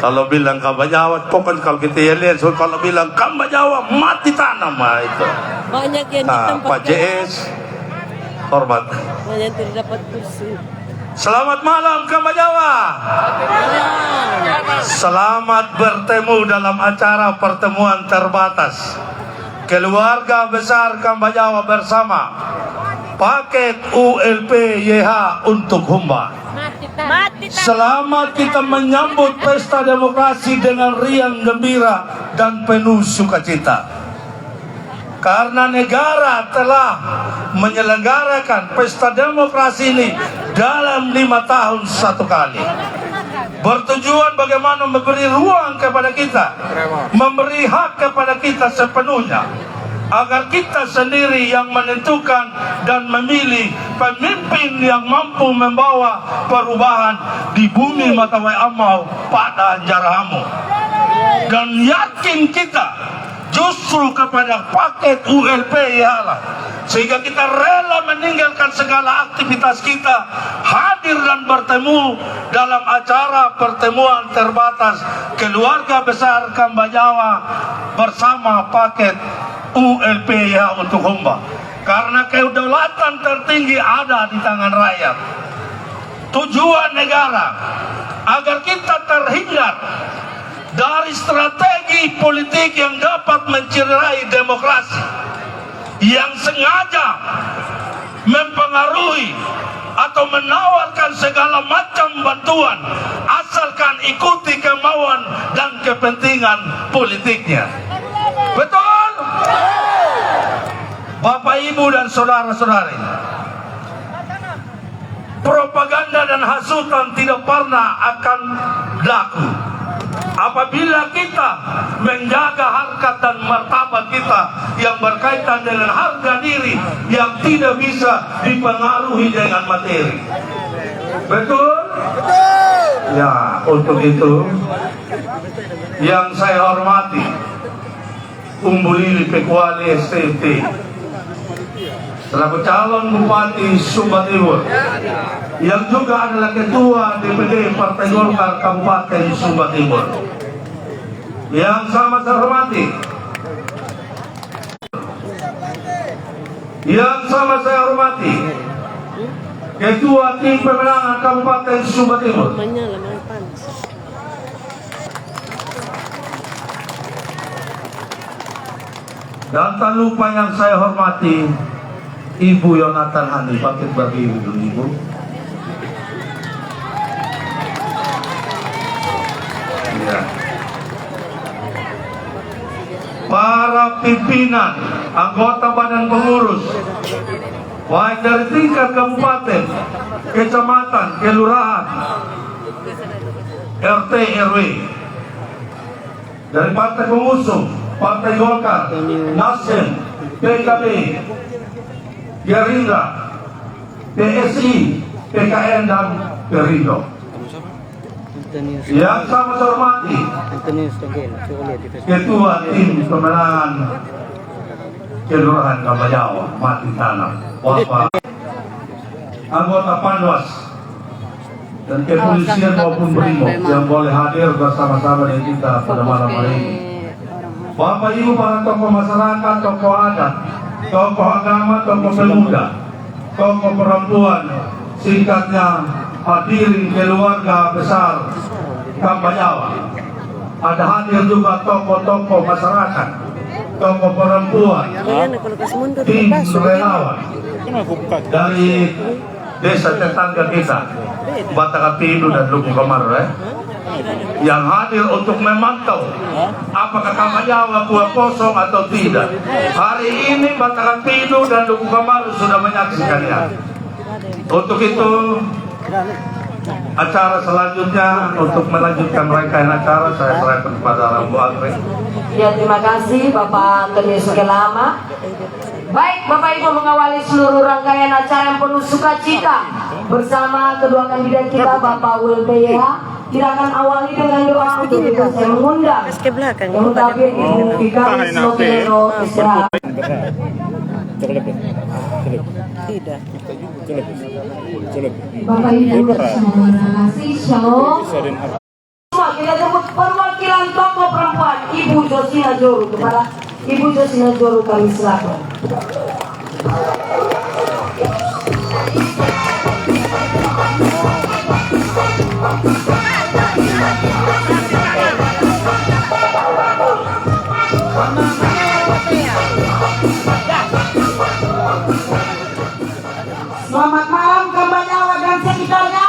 Kalau bilang Kambajawa, pokoknya kalau kita lihat, so, kalau bilang Kambajawa mati tanam itu. Banyak yang Nah, Pak JS, hormat. banyak yang tidak dapat kursi. Selamat malam Kambajawa. Selamat bertemu dalam acara pertemuan terbatas keluarga besar Kambajawa bersama paket ULP YH untuk Humba. Selamat kita menyambut pesta demokrasi dengan riang gembira dan penuh sukacita. Karena negara telah menyelenggarakan pesta demokrasi ini dalam 5 tahun satu kali. Bertujuan bagaimana memberi ruang kepada kita, memberi hak kepada kita sepenuhnya, agar kita sendiri yang menentukan dan memilih pemimpin yang mampu membawa perubahan di bumi Matawai Amau pada Jarahamu. Dan yakin kita justru kepada paket ULP ialah sehingga kita rela meninggalkan segala aktivitas kita, hadir dan bertemu dalam acara pertemuan terbatas keluarga besar Kambajawa bersama paket ULP ya untuk Humba. Karena kedaulatan tertinggi ada di tangan rakyat. Tujuan negara agar kita terhindar dari strategi politik yang dapat mencederai demokrasi, yang sengaja mempengaruhi atau menawarkan segala macam bantuan asalkan ikuti kemauan dan kepentingan politiknya. Betul? Bapak, Ibu, dan saudara-saudari, propaganda dan hasutan tidak pernah akan laku apabila kita menjaga harkat dan martabat kita yang berkaitan dengan harga diri yang tidak bisa dipengaruhi dengan materi. Betul? Betul. Ya, untuk itu yang saya hormati Umbulili Pekuali STT selaku calon Bupati Sumba Timur yang juga adalah Ketua DPD Partai Golkar Kabupaten Sumba Timur, yang sama saya hormati, Ketua Tim Pemenangan Kabupaten Sumba Timur, dan tak lupa yang saya hormati Ibu Yonatan Hani. Paket berdiri dulu Ibu. Ya. Para pimpinan, anggota badan pengurus, baik dari tingkat kabupaten, kecamatan, kelurahan, RT, RW, dari partai pengusung, Partai Golkar, Nasdem, PKB, Gerindra, PSI, PKN, dan Perindo. Yang sama saya hormati Ketua Tim Pemenangan Kelurahan Kambajawa Mati Tanam, Bapak, anggota Panwas dan kepolisian maupun Brimob yang boleh hadir bersama-sama dengan kita pada malam hari ini. Bapak, Ibu, para tokoh masyarakat, tokoh adat, tokoh agama, tokoh pemuda, tokoh perempuan, singkatnya hadirin keluarga besar Kambajawa. Ada hadir juga tokoh-tokoh masyarakat, tokoh perempuan, tim relawan dari desa tetangga kita, Batakapindo dan Luku Kamar, yang hadir untuk memantau apakah Kambajawa kuat kosong atau tidak. Hari ini Batakapindo dan Luku Kamar sudah menyaksikannya. Untuk itu acara selanjutnya, untuk melanjutkan rangkaian acara, saya serahkan kepada Rambu Andre. Ya, terima kasih Bapak Tenis Kelama. Baik, Bapak Ibu, mengawali seluruh rangkaian acara yang penuh sukacita bersama kedua kandidat kita, Bapak ULP YH. Kita akan awali dengan doa untuk itu. Saya mengundang yang mutabir Ibu Fikari Slotero istirahat. Bapak Ibu terima kasih. Shalom. Semua kita sebut perwakilan tokoh perempuan Ibu Josina Joru. Kepada Ibu Josina Joru kami silakan. Selamat malam Kambanyawa dan sekitarnya.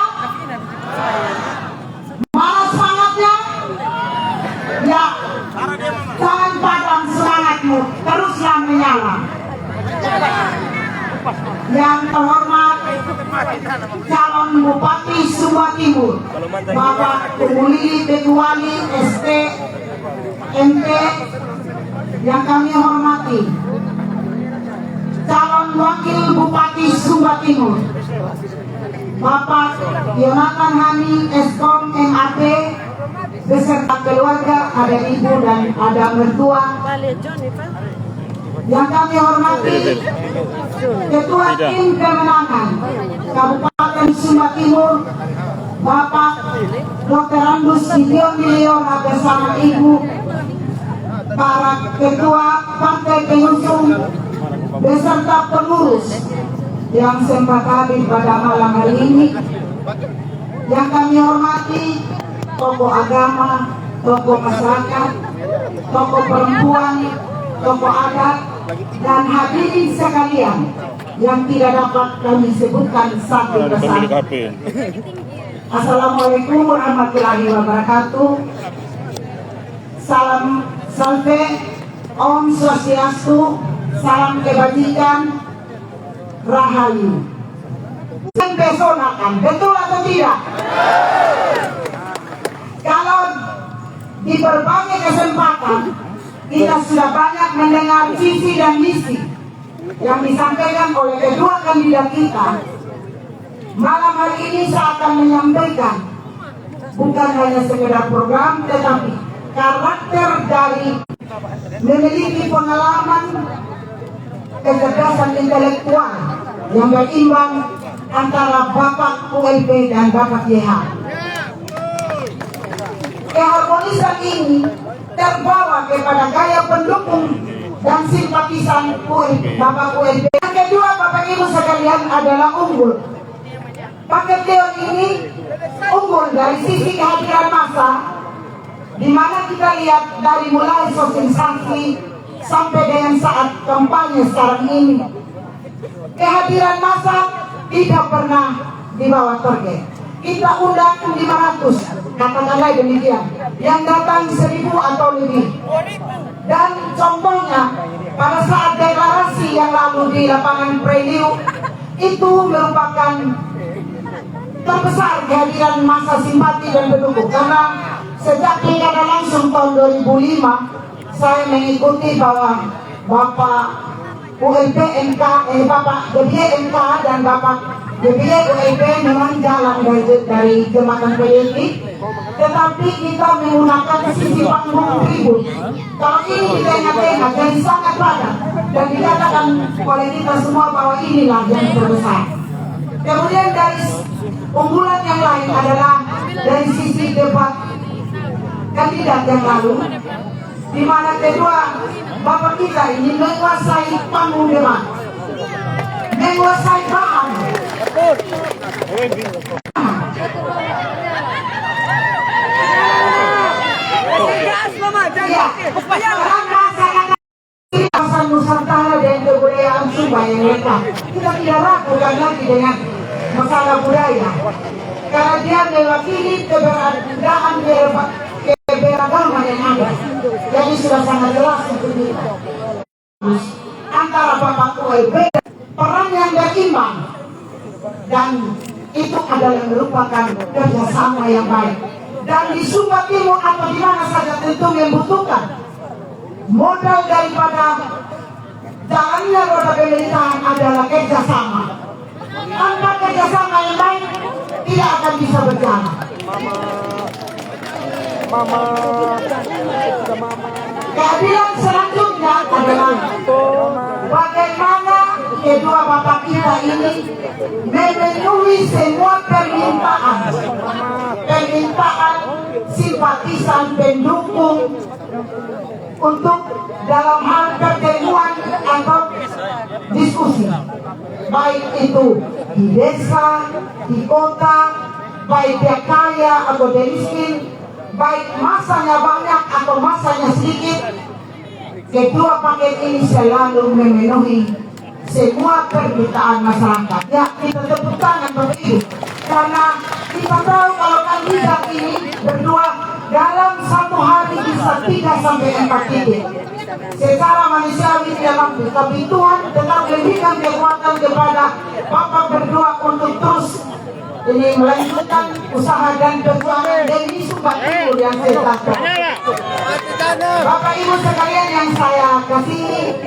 Mana semangatnya? Ya, jangan padam semangatmu, teruslah menyala. Yang terhormat calon Bupati Sumba Timur, Bapak Umuli Tetuali ST MT yang kami hormati, calon Wakil Bupati Sumba Timur, Bapak Yonatan Hani Eskom MAP beserta keluarga, ada ibu dan ada mertua. Yang kami hormati Ketua Tim Kemenangan Kabupaten Sumba Timur, Bapak Dr. Andus Gideon Miliora bersama Ibu, para Ketua Partai Pengusung beserta pengurus yang sempat hadir pada malam hari ini. Yang kami hormati tokoh agama, tokoh masyarakat, tokoh perempuan, tokoh adat, dan hadirin sekalian yang tidak dapat kami sebutkan satu persatu. Assalamualaikum warahmatullahi wabarakatuh. Salam salve, Om Swastiastu, salam kebajikan, rahayu. Mempesonakan, betul atau tidak? Kalau di berbagai kesempatan kita sudah banyak mendengar visi dan misi yang disampaikan oleh kedua kandidat kita. Malam hari ini saya akan menyampaikan bukan hanya sekedar program, tetapi karakter dari memiliki pengalaman, kecerdasan intelektual yang berimbang antara Bapak ULP dan Bapak YH. Keharmonisan ini terbawa kepada gaya pendukung dan simpatisan Bapak ULP. Yang kedua, Bapak Ibu sekalian, adalah unggul. Paket Dewan ini unggul dari sisi kehadiran massa, di mana kita lihat dari mulai sosialisasi sampai dengan saat kampanye sekarang ini, kehadiran massa tidak pernah di bawah target. Kita undang 500, katakanlah demikian, yang datang 1000 atau lebih. Dan contohnya pada saat deklarasi yang lalu di lapangan Preliu itu merupakan terbesar kehadiran massa simpati dan pendukung, karena sejak pilkada langsung tahun 2005 saya mengikuti bahwa Bapak ULP MK, Bapak DPY MK dan Bapak DPY ULP memang jalan dari jembatan PDIP, tetapi kita menggunakan sisi panggung tribun. Kalau ini di tengah-tengah jadi sangat padat dan dikatakan oleh kita semua bahwa inilah yang terbesar. Kemudian dari unggulan yang lain adalah dari sisi debat kandidat yang lalu, di mana kedua Bapak kita ini menguasai panggung debat, menguasai bahan. Kawasan Nusantara dan kebudayaan Sumba yang lekat, kita tidak ragukan lagi dengan masalah budaya, karena dia mewakili keberadaan keberagaman yang ada. Jadi sudah sangat jelas untuk kita. Antara Bapak ULP peran yang berimbang, dan itu adalah merupakan kerjasama yang baik. Dan di Sumba Timur atau di mana saja tentu membutuhkan modal daripada jalannya roda pemerintahan adalah kerjasama. Tanpa kerjasama yang baik tidak akan bisa berjalan. Keadilan selanjutnya adalah bagaimana kedua bapak kita ini memenuhi semua permintaan simpatisan pendukung untuk dalam hal pertemuan atau diskusi, baik itu di desa, di kota, baik dia kaya atau dia miskin, baik masanya banyak atau masanya sedikit. Kedua paket ini selalu memenuhi semua permintaan masyarakat. Ya, kita tepuk tangan Bapak Ibu, karena kita tahu kalau kandidat ini berdua dalam satu hari bisa 3 sampai 4 titik. Secara manusiawi dalam tapi Tuhan tetap memberikan kekuatan kepada Bapak berdua untuk terus ini melanjutkan usaha dan perjuangan dari Sumba Timur yang saya lakukan. Bapak Ibu sekalian yang saya kasih,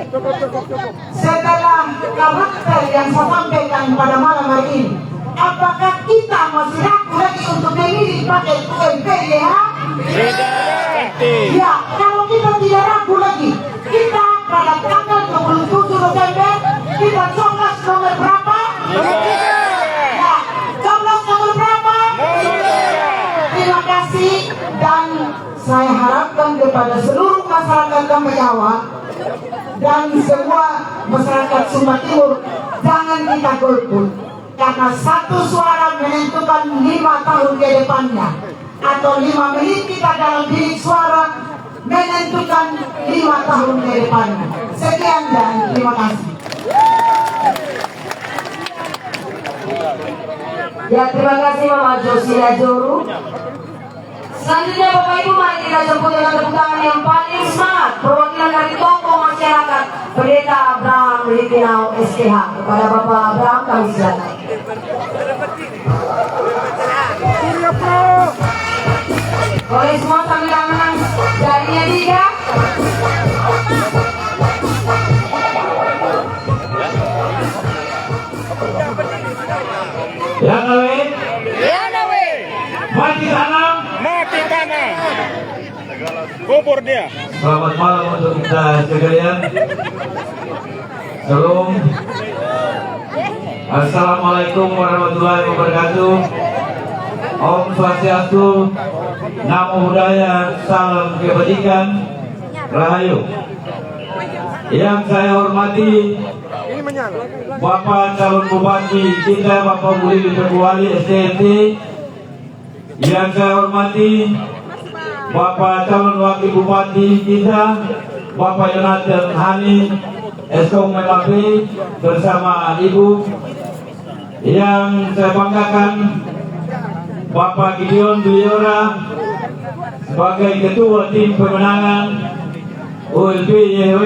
setelah karakter yang saya sampaikan pada malam hari ini, apakah kita masih ragu lagi untuk memilih pakai UMP ya? Ya, kalau kita tidak ragu lagi, kita pada tanggal 27 November kita coblos nomor berapa? Ya, coblos nomor berapa? Terima kasih, dan saya harapkan kepada seluruh masyarakat Kambayawa dan semua masyarakat Sumba Timur, jangan kita golput, karena satu suara menentukan 5 tahun ke depannya, atau 5 menit kita dalam bilik suara menentukan 5 tahun ke depannya. Sekian dan terima kasih. Ya, terima kasih Mama Josia Joru. Selanjutnya Bapak Ibu, mari kita jemput dengan tepuk tangan yang paling semangat perwakilan dari tokoh masyarakat Pendeta Abraham Lipinau STH. Kepada Bapak Abraham kami silakan. Boleh semua sambil tangan jarinya 3. Ya kawin, mati tanam. Kubur dia. Selamat malam untuk kita sekalian. Shalom. Assalamualaikum warahmatullahi wabarakatuh. Om Swastiastu, Namo Buddhaya, salam kebajikan, Rahayu. Yang saya hormati Bapak calon bupati kita, Bapak Budi Wali STT. Yang saya hormati Bapak calon wakil bupati kita, Bapak Yonatan Hani Eskom MAP bersama Ibu. Yang saya banggakan Bapak Gideon Duyora sebagai ketua tim pemenangan ULP YHW.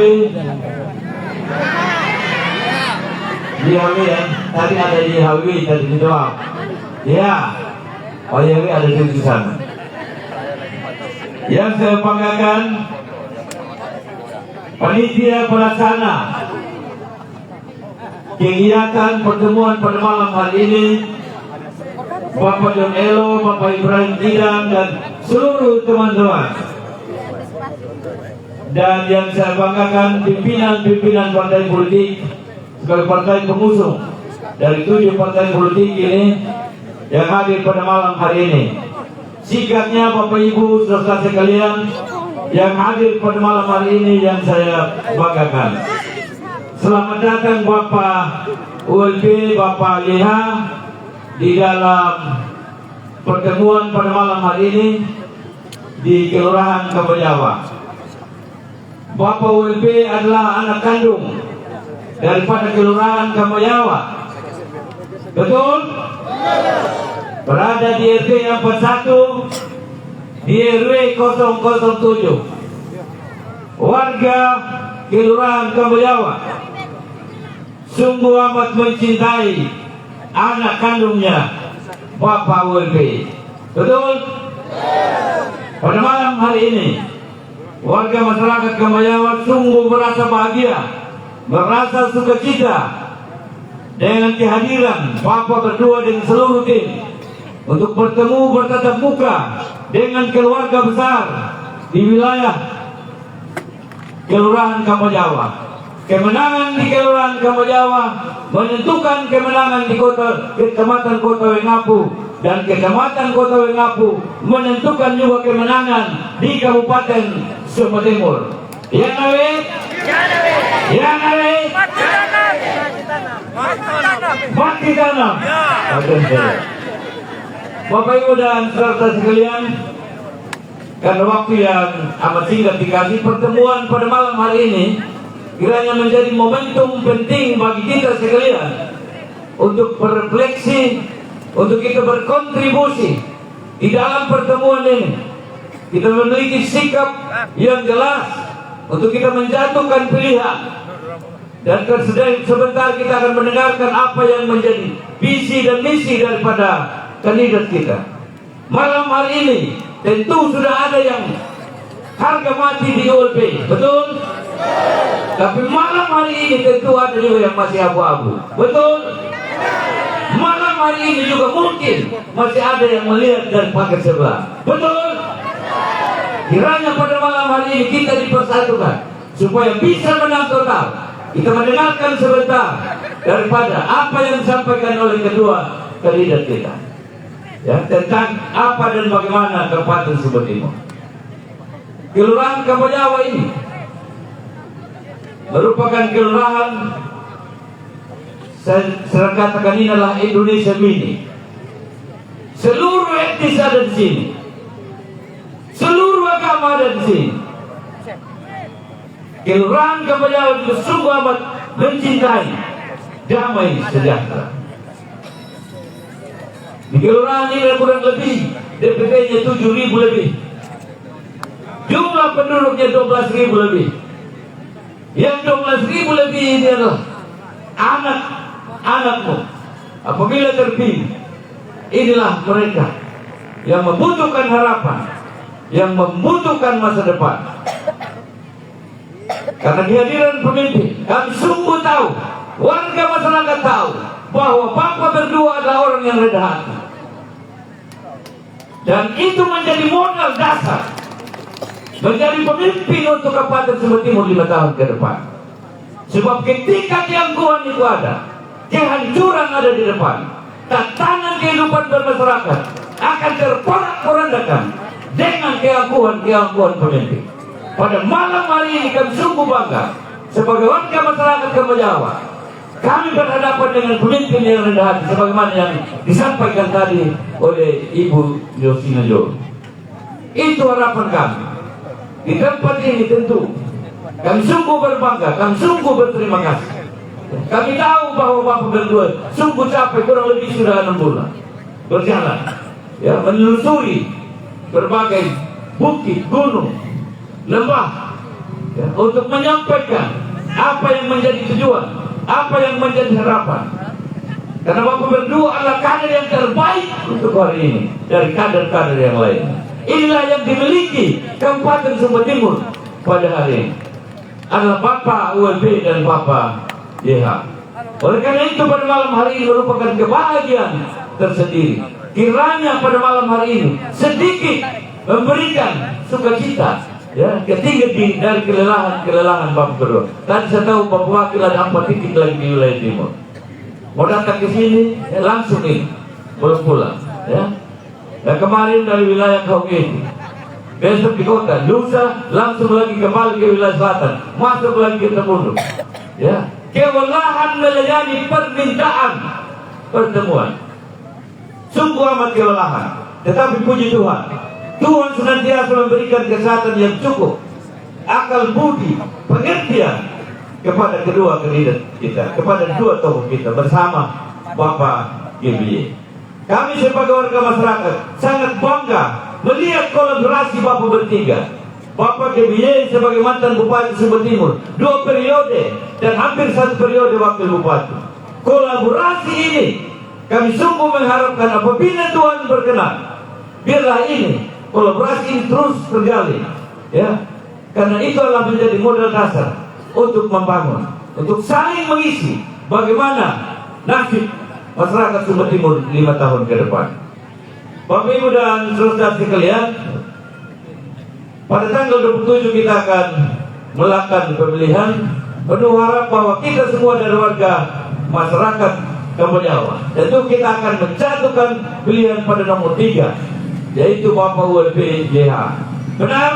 Di YHW ya, tadi ada di YHW tadi di doang. Ya, oh YHW ada di sana. Yang saya banggakan panitia pelaksana kegiatan pertemuan pada malam hari ini, Bapak John Elo, Bapak Ibrahim Tidang, dan seluruh teman-teman. Dan yang saya banggakan pimpinan-pimpinan partai politik sebagai partai pengusung dari 7 partai politik ini yang hadir pada malam hari ini. Sikapnya Bapak Ibu saudara sekalian yang hadir pada malam hari ini yang saya banggakan. Selamat datang Bapak ULP, Bapak Liha di dalam pertemuan pada malam hari ini di Kelurahan Kambayawa. Bapak ULP adalah anak kandung daripada Kelurahan Kambayawa. Betul? Berada di RT 41 di RW 007, warga Kelurahan Kambayawa sungguh amat mencintai anak kandungnya Bapak ULP. Betul? Pada malam hari ini warga masyarakat Kambayawa sungguh merasa bahagia, merasa sukacita dengan kehadiran Bapak berdua dan seluruh tim untuk bertemu bertatap muka dengan keluarga besar di wilayah Kelurahan Kambayawa. kemenangan di Kelurahan Kambojawa menentukan kemenangan di Kecamatan Kota Wengapu, dan Kecamatan Kota Wengapu menentukan juga kemenangan di Kabupaten Sumba Timur. Ya nawe? Ya nawe? Mati tanam. Bapak Ibu dan saudara sekalian, karena waktu yang amat singkat dikasih, pertemuan pada malam hari ini kiranya menjadi momentum penting bagi kita sekalian untuk berefleksi, untuk kita berkontribusi di dalam pertemuan ini. Kita memiliki sikap yang jelas untuk kita menjatuhkan pilihan, dan sebentar kita akan mendengarkan apa yang menjadi visi dan misi daripada kandidat kita. Malam hari ini tentu sudah ada yang harga mati di ULP, betul? Tapi malam hari ini tentu ada juga yang masih abu-abu, betul? Malam hari ini juga mungkin masih ada yang melihat dan pakai sebelah, betul? Kiranya pada malam hari ini kita dipersatukan supaya bisa menang total. Kita mendengarkan sebentar daripada apa yang disampaikan oleh kedua kandidat kita, ya, tentang apa dan bagaimana Kabupaten Sumba Timur. Kelurahan Kambojawa ini merupakan kelurahan, saya katakan ini adalah Indonesia mini. Seluruh etnis ada di sini, seluruh agama ada di sini. Kelurahan Kambojawa itu sungguh amat mencintai damai sejahtera. Di kelurahan ini ada kurang lebih DPT-nya 7.000 lebih, jumlah penduduknya 12.000 lebih. Yang 12.000 lebih ini adalah anak-anakmu. Apabila terpilih, inilah mereka yang membutuhkan harapan, yang membutuhkan masa depan. Karena kehadiran pemimpin, kami sungguh tahu, warga masyarakat tahu bahwa Bapak berdua adalah orang yang rendah hati, dan itu menjadi modal dasar menjadi pemimpin untuk Kabupaten Sumba Timur 5 tahun ke depan. Sebab ketika keangkuhan itu ada, kehancuran ada di depan, tantangan kehidupan bermasyarakat akan terporak-porandakan dengan keangkuhan pemimpin. Pada malam hari ini kami sungguh bangga sebagai warga masyarakat Kambojawa. Kami berhadapan dengan pemimpin yang rendah hati, sebagaimana yang disampaikan tadi oleh Ibu Yosina Jo. Itu harapan kami. Di tempat ini tentu kami sungguh berbangga, kami sungguh berterima kasih. Kami tahu bahwa Bapak berdua sungguh capek, kurang lebih sudah 6 bulan berjalan, ya, menelusuri berbagai bukit, gunung, lembah, ya, untuk menyampaikan apa yang menjadi tujuan, apa yang menjadi harapan. Karena Bapak berdua adalah kader yang terbaik untuk hari ini dari kader-kader yang lain. Inilah yang dimiliki Kabupaten Sumba Timur pada hari ini, adalah Bapak ULP dan Bapak YH. Oleh karena itu pada malam hari ini merupakan kebahagiaan tersendiri. Kiranya pada malam hari ini sedikit memberikan sukacita, ya, ketika dari kelelahan Bapak berdua. Tadi saya tahu Bapak Wakil ada 4 titik lagi di wilayah timur. Mau datang ke sini, ya, langsung ini belum pulang, ya. Dan kemarin dari wilayah Kaugeti, besok di kota, lusa langsung lagi kembali ke wilayah selatan, masuk lagi ke Tembunduk, ya. Kewalahan melayani permintaan pertemuan, sungguh amat kewalahan. Tetapi puji Tuhan, Tuhan senantiasa memberikan kesehatan yang cukup, akal budi, pengertian kepada kedua kandidat kita, kepada dua tokoh kita bersama Bapak GBY. Kami sebagai warga masyarakat sangat bangga melihat kolaborasi Bapak bertiga. Bapak GBY sebagai mantan Bupati Sumba Timur 2 periode dan hampir 1 periode wakil bupati. Kolaborasi ini kami sungguh mengharapkan apabila Tuhan berkenan, biarlah ini kolaborasi ini terus terjalin, ya. Karena itu adalah menjadi modal dasar untuk membangun, untuk saling mengisi bagaimana nasib masyarakat Sumba Timur 5 tahun ke depan. Bapak Ibu dan saudara sekalian, pada tanggal 27 kita akan melakukan pemilihan penuh harap bahwa kita semua dari warga masyarakat Kampung Jawa tentu kita akan menjatuhkan pilihan pada nomor 3, yaitu Bapak ULP JH. Benar?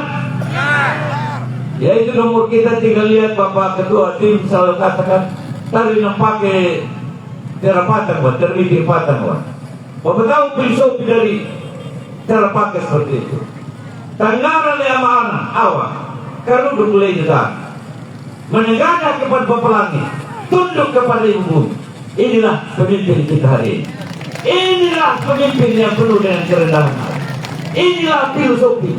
Yaitu nomor kita tinggal lihat Bapak Ketua Tim selalu katakan tadi yang pakai terapatan buat terbitin patang buat. Bapak tahu filosofi dari cara pakai seperti itu. Tanggara le anak awak kalau udah mulai juga menengadah kepada Bapak Langit, tunduk kepada Ibu. Inilah pemimpin kita hari ini. Inilah pemimpin yang penuh dengan kerendahan. Inilah filosofi.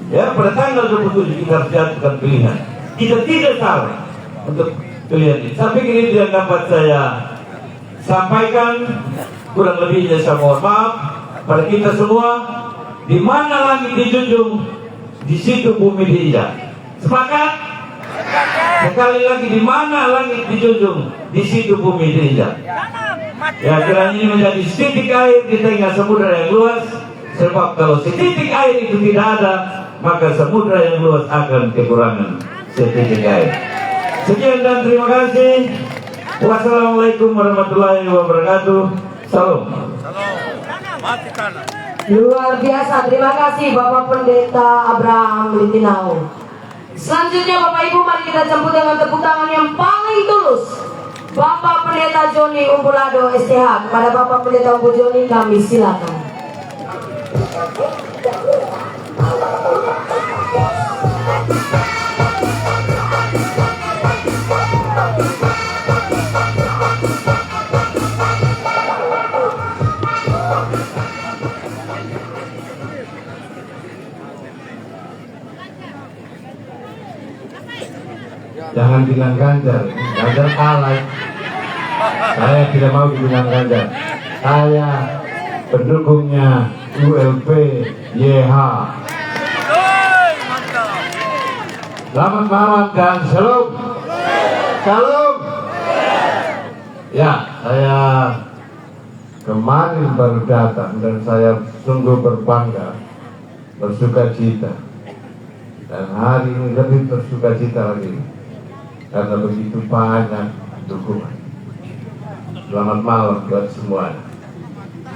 Ya, pada tanggal 27 kita harus jatuhkan pilihan. Kita tidak salah untuk pilihan ini. Saya pikir itu yang dapat saya sampaikan. Kurang lebihnya saya mohon maaf pada kita semua. Di mana langit dijunjung, di situ bumi diinjak. Sepakat? Sekali lagi, di mana langit dijunjung, di situ bumi diinjak. Ya, kiranya ini menjadi setitik air di tengah samudera yang luas. Sebab kalau setitik air itu tidak ada, maka samudera yang luas akan kekurangan setitik air. Sekian dan terima kasih. Wassalamualaikum warahmatullahi wabarakatuh. Salam. Luar biasa, terima kasih Bapak Pendeta Abraham Litinau. Selanjutnya Bapak Ibu, mari kita jemput dengan tepuk tangan yang paling tulus Bapak Pendeta Joni Umbulado STH. Kepada Bapak Pendeta Umbul Joni kami silakan. Jangan bilang Ganjar, Ganjar kalah. Saya tidak mau dibilang Ganjar. Saya pendukungnya ULP YH. Selamat malam dan shalom. Shalom. Ya, saya kemarin baru datang dan saya sungguh berbangga, bersuka cita. Dan hari ini lebih bersuka cita lagi karena begitu banyak dukungan. Selamat malam buat semuanya.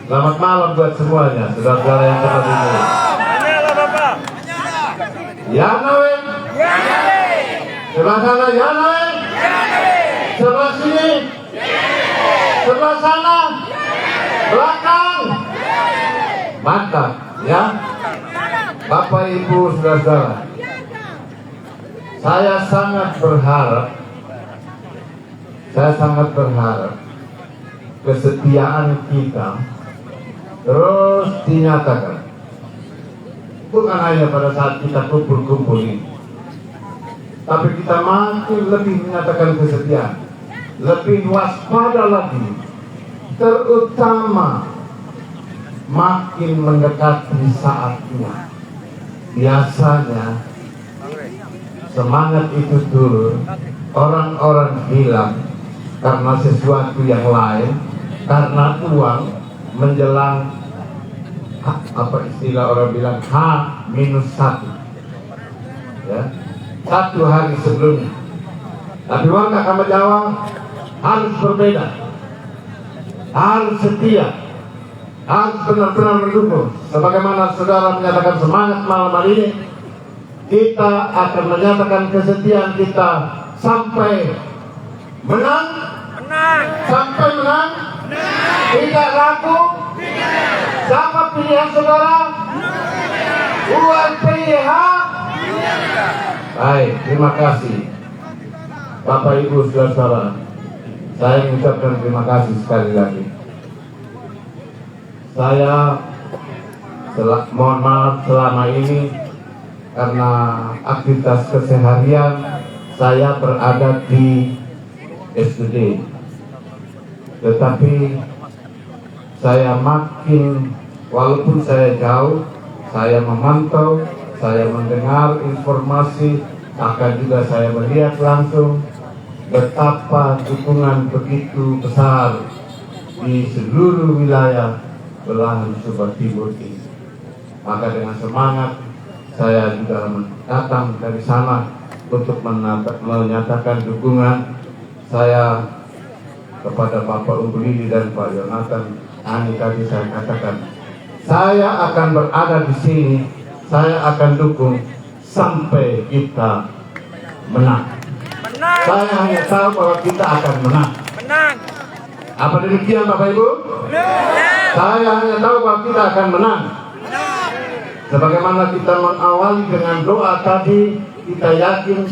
Selamat malam buat semuanya, saudara-saudara yang terhormat. Ya Nawe. Sebelah sana ya Nawe. Sebelah sini. Sebelah sana. Belakang. Mantap ya. Bapak Ibu saudara-saudara, saya sangat berharap kesetiaan kita terus dinyatakan, bukan hanya pada saat kita kumpul-kumpul ini, tapi kita makin lebih menyatakan kesetiaan, lebih waspada lagi, terutama makin mendekati saatnya. Biasanya semangat itu turun, orang-orang hilang karena sesuatu yang lain, karena uang menjelang apa istilah orang bilang H-1 ya, 1 hari sebelumnya. Tapi warga Kampung Jawa harus berbeda, harus setia, harus benar-benar mendukung. Sebagaimana saudara menyatakan semangat malam hari ini, kita akan menyatakan kesetiaan kita sampai menang, sampai menang, tidak ragu. Siapa pilihan saudara? ULPYH. Baik, terima kasih Bapak Ibu saudara. Saya mengucapkan terima kasih sekali lagi. Saya mohon maaf selama ini karena aktivitas keseharian saya berada di STD, tetapi saya makin, walaupun saya jauh, saya memantau, saya mendengar informasi, akan juga saya melihat langsung betapa dukungan begitu besar di seluruh wilayah belahan Sumba Timur ini. Maka dengan semangat saya juga datang dari sana untuk menyatakan dukungan saya kepada Bapak Umbulili dan Pak Yonatan. Ani tadi saya katakan, saya akan berada di sini, saya akan dukung sampai kita menang. Saya hanya tahu bahwa kita akan menang. Apa demikian Bapak Ibu? Saya hanya tahu bahwa kita akan menang. Sebagaimana kita mengawali dengan doa tadi, kita yakin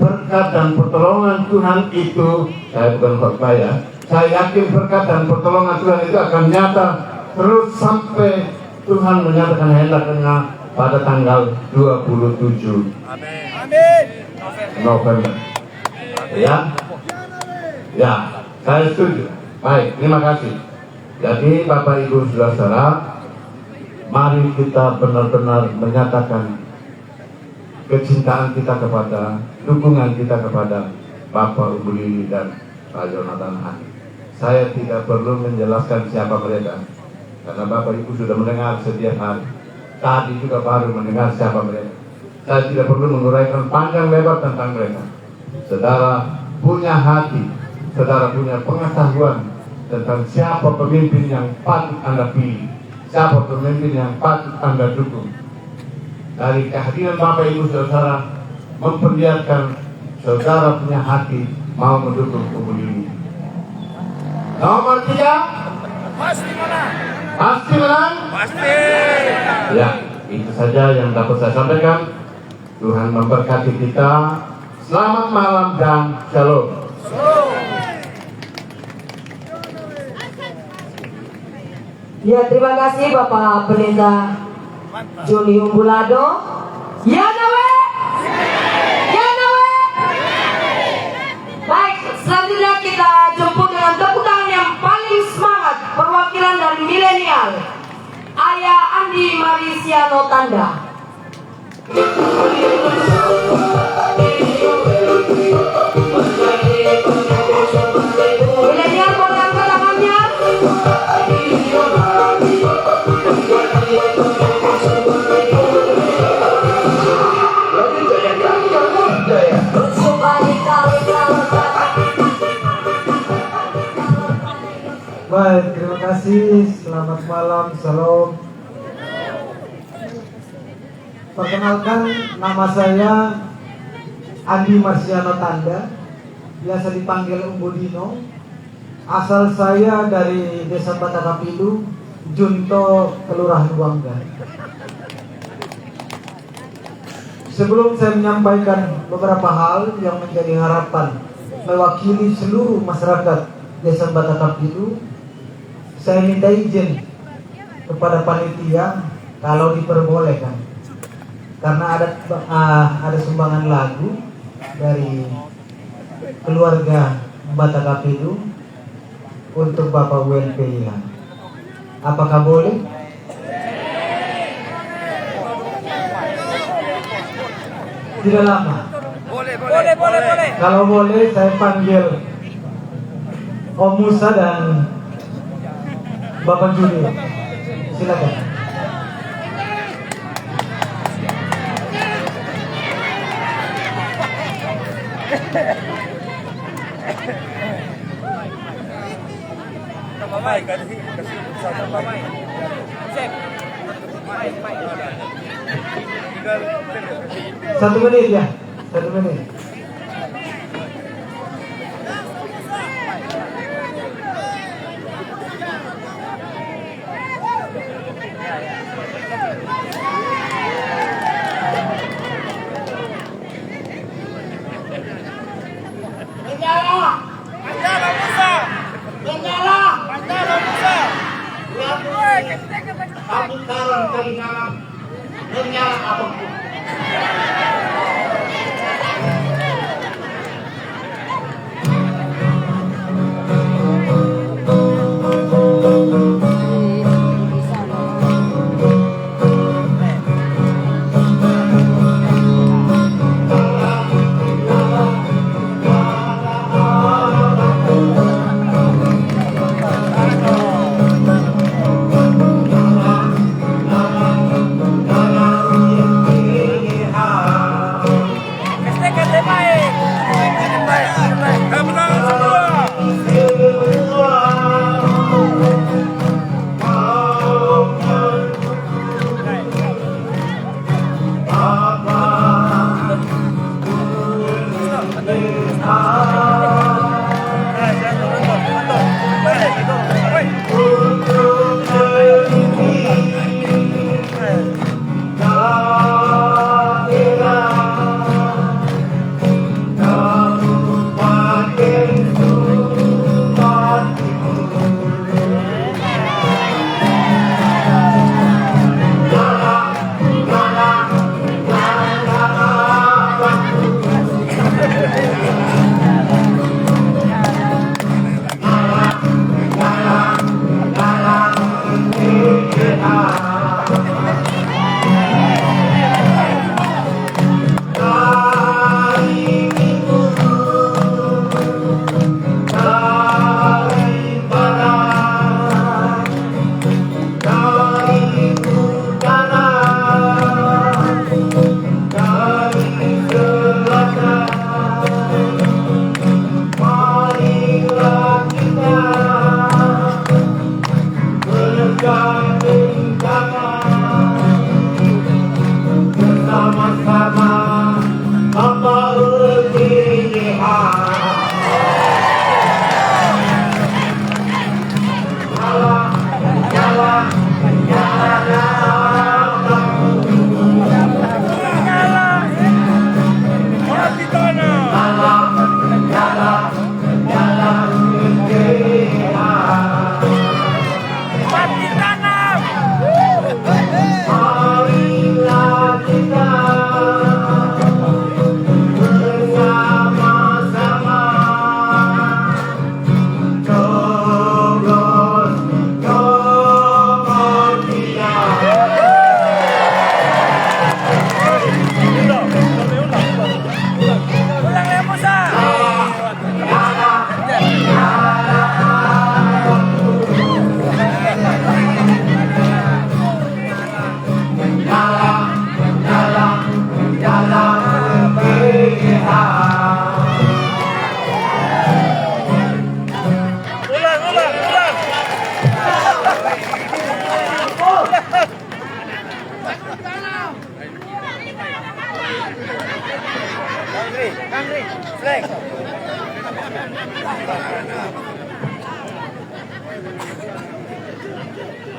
berkat dan pertolongan Tuhan itu, saya bukan khotbah ya, saya yakin berkat dan pertolongan Tuhan itu akan nyata terus sampai Tuhan menyatakan hendaknya pada tanggal 27 November. Ya, ya, saya setuju. Baik, terima kasih. Jadi Bapak Ibu Saudara, mari kita benar-benar menyatakan kecintaan kita kepada, dukungan kita kepada Bapak Umbulili dan Pak Yonatan Hani. Saya tidak perlu menjelaskan siapa mereka, karena Bapak Ibu sudah mendengar setiap hari. Tadi juga baru mendengar siapa mereka. Saya tidak perlu menguraikan panjang lebar tentang mereka. Saudara punya hati, saudara punya pengetahuan tentang siapa pemimpin yang patut Anda pilih, siapa pemimpin yang patut Anda dukung. Dari kehadiran Bapak Ibu Saudara memperlihatkan saudara punya hati mau mendukung Umbulili. Nomor 3, pasti menang. Pasti menang? Pasti. Ya, itu saja yang dapat saya sampaikan. Tuhan memberkati kita. Selamat malam dan shalom. Ya, terima kasih Bapak Pendeta Joni Umbulado. Ya Nawe. Ya Nawe. Baik, selanjutnya kita jemput dengan tepuk tangan yang paling semangat perwakilan dari milenial, Ayah Andi Marisiano Tanda. Milenial boleh angkat tangannya. Baik, terima kasih. Selamat malam, shalom. Perkenalkan, nama saya Andi Marsiano Tanda, biasa dipanggil Umbudino. Asal saya dari Desa Batakapilu, Junto, Kelurahan Wangga. Sebelum saya menyampaikan beberapa hal yang menjadi harapan mewakili seluruh masyarakat Desa Batakapilu, saya minta izin kepada panitia kalau diperbolehkan, karena ada sumbangan lagu dari keluarga Batakapilu untuk Bapak WLP Ilham. Apakah boleh? Tidak lama. Boleh. Kalau boleh saya panggil Om Musa dan Bapak Juni. Silakan. Satu menit ya, 1 menit. Aku sekarang kehilangan menyala apapun.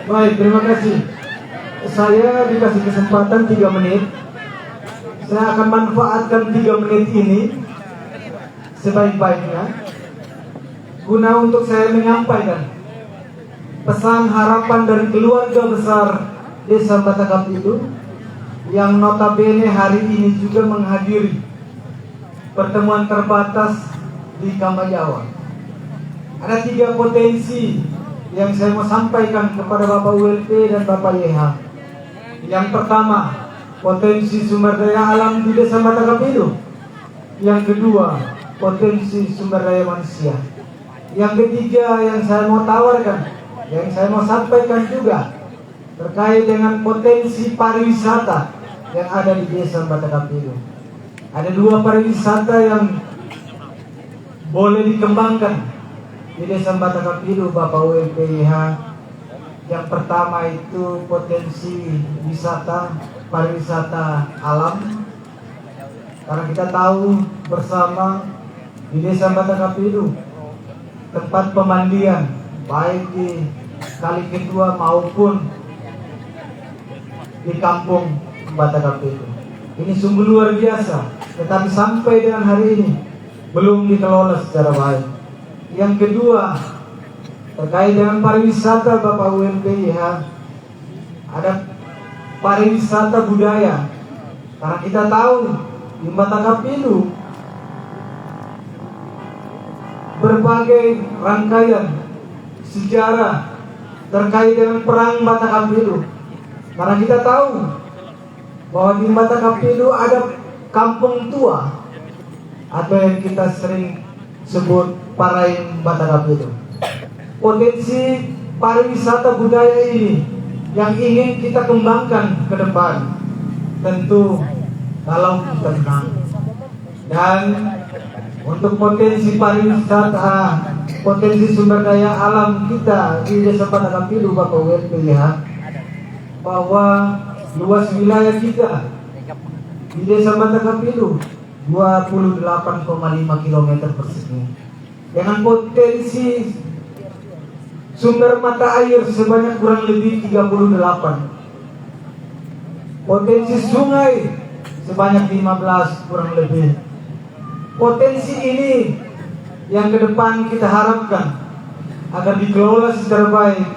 Baik, terima kasih. Saya dikasih kesempatan 3 menit. Saya akan manfaatkan 3 menit ini sebaik-baiknya guna untuk saya menyampaikan pesan harapan dari keluarga besar Desa Batakap itu yang notabene hari ini juga menghadiri pertemuan terbatas di Kamajawa. Ada 3 potensi yang saya mau sampaikan kepada Bapak ULP dan Bapak YH. Yang pertama, potensi sumber daya alam di Desa Batakap itu. Yang kedua, potensi sumber daya manusia. Yang ketiga yang saya mau tawarkan, yang saya mau sampaikan juga terkait dengan potensi pariwisata yang ada di Desa Batakap itu. Ada 2 pariwisata yang boleh dikembangkan di Desa Batakap itu, Bapak ULPIH. Yang pertama itu potensi wisata, pariwisata alam. Karena kita tahu bersama di Desa Batakap itu tempat pemandian baik di Kali Kedua maupun di kampung Batakap itu. Ini sungguh luar biasa, tetapi sampai dengan hari ini belum dikelola secara baik. Yang kedua, terkait dengan pariwisata, Bapak UMPIH, ada pariwisata budaya. Karena kita tahu di Batakap itu berbagai rangkaian sejarah terkait dengan perang Batakap itu. Karena kita tahu bahwa di Batakap itu ada kampung tua atau yang kita sering sebut Paraing Batakap itu. Potensi pariwisata budaya ini yang ingin kita kembangkan ke depan, tentu kalau kita menang. Dan untuk potensi pariwisata, potensi sumber daya alam kita di Desa Batakap itu, Bapak ULPIH, bahwa luas wilayah kita di Desa Batakapilu 28,5 km persegi dengan potensi sumber mata air sebanyak kurang lebih 38, potensi sungai sebanyak 15 kurang lebih. Potensi ini yang ke depan kita harapkan agar dikelola secara baik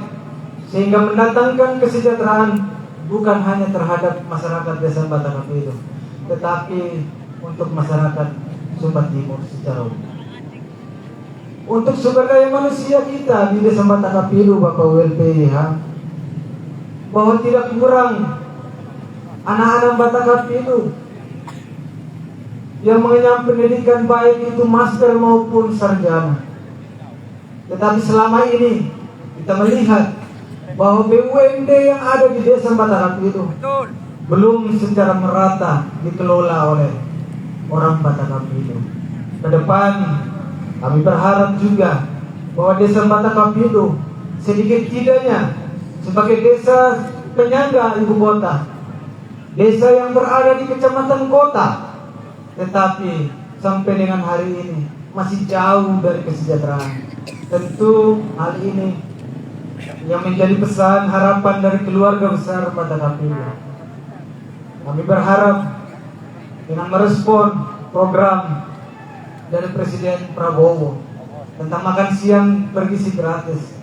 sehingga mendatangkan kesejahteraan bukan hanya terhadap masyarakat Desa Batakapilu, tetapi untuk masyarakat Sumba Timur secara umum. Untuk sumber daya manusia kita di Desa Batakapilu, Bapak WLPH, bahwa tidak kurang anak-anak Batakapilu yang mengenyam pendidikan baik itu master maupun sarjana. Tetapi selama ini kita melihat bahwa BUMD yang ada di Desa Batakapilu belum secara merata dikelola oleh orang Batakapilu. Ke depan kami berharap juga bahwa Desa Batakapilu sedikit tidaknya sebagai desa penyangga ibu kota, desa yang berada di kecamatan kota, tetapi sampai dengan hari ini masih jauh dari kesejahteraan. Tentu hal ini yang menjadi pesan harapan dari keluarga besar Batakapilu. Kami berharap dengan merespon program dari Presiden Prabowo tentang makan siang bergizi gratis,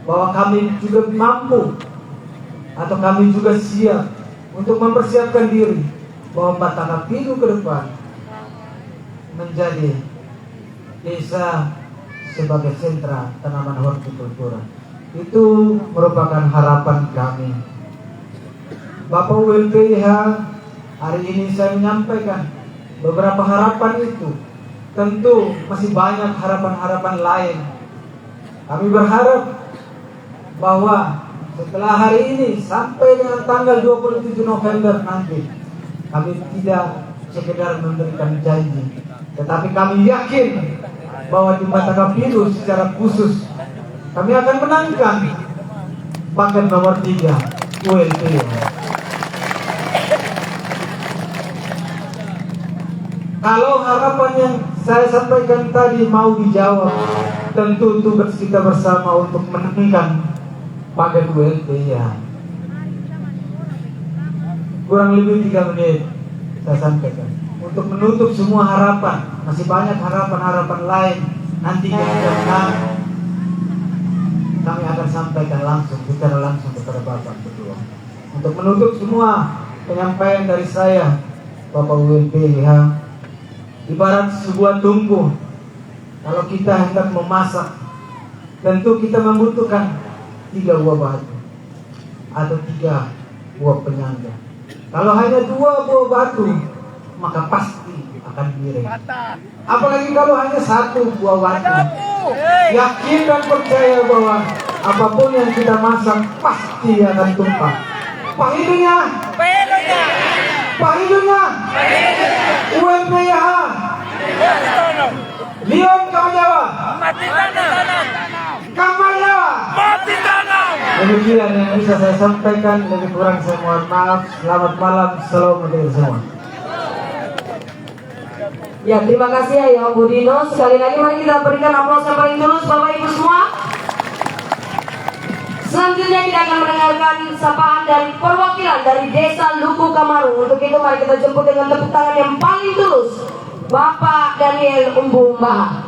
bahwa kami juga mampu atau kami juga siap untuk mempersiapkan diri bahwa Batakapilu ke depan menjadi desa sebagai sentra tanaman hortikultura. Itu merupakan harapan kami. Bapak WLPH, hari ini saya menyampaikan beberapa harapan itu. Tentu masih banyak harapan-harapan lain. Kami berharap bahwa setelah hari ini sampai dengan tanggal 27 November nanti, kami tidak sekedar memberikan janji, tetapi kami yakin bahwa di Batakapilu secara khusus kami akan menangkan paket nomor 3 WLPH. Kalau harapan yang saya sampaikan tadi mau dijawab, tentu tugas kita bersama untuk menemukan paket WLPH. Kurang lebih 3 menit saya sampaikan untuk menutup semua harapan. Masih banyak harapan-harapan lain. Nanti kami akan sampaikan langsung, bicara langsung kepada Bapak berdua. Untuk menutup semua penyampaian dari saya, Bapak WLPH, ibarat sebuah tungku. Kalau kita hendak memasak, tentu kita membutuhkan 3 buah batu atau 3 buah penyangga. Kalau hanya 2 buah batu, maka pasti akan miring. Apalagi kalau hanya 1 buah batu. Yakin dan percaya bahwa apapun yang kita masak pasti akan tumpah. Pahidunya UMPH Leon Kamajawa Demikian yang bisa saya sampaikan. Lebih kurang saya mohon maaf. Selamat malam. Assalamualaikum semua. Ya, terima kasih ya Yang Budino. Sekali lagi mari kita berikan aplaus yang paling tulus Bapak Ibu semua. Selanjutnya kita akan mendengarkan sapaan dari perwakilan dari Desa Luku Kamaru. Untuk itu mari kita jemput dengan tepuk tangan yang paling tulus Bapak Daniel Umbu Maha.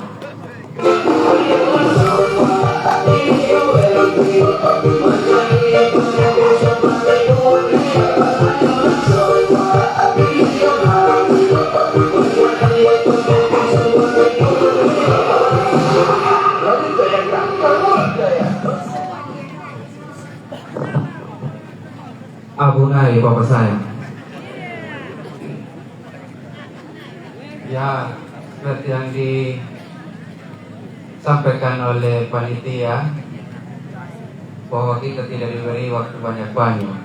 Abunai Bapak saya. Ya, seperti yang disampaikan oleh panitia bahwa kita tidak diberi waktu banyak-banyak.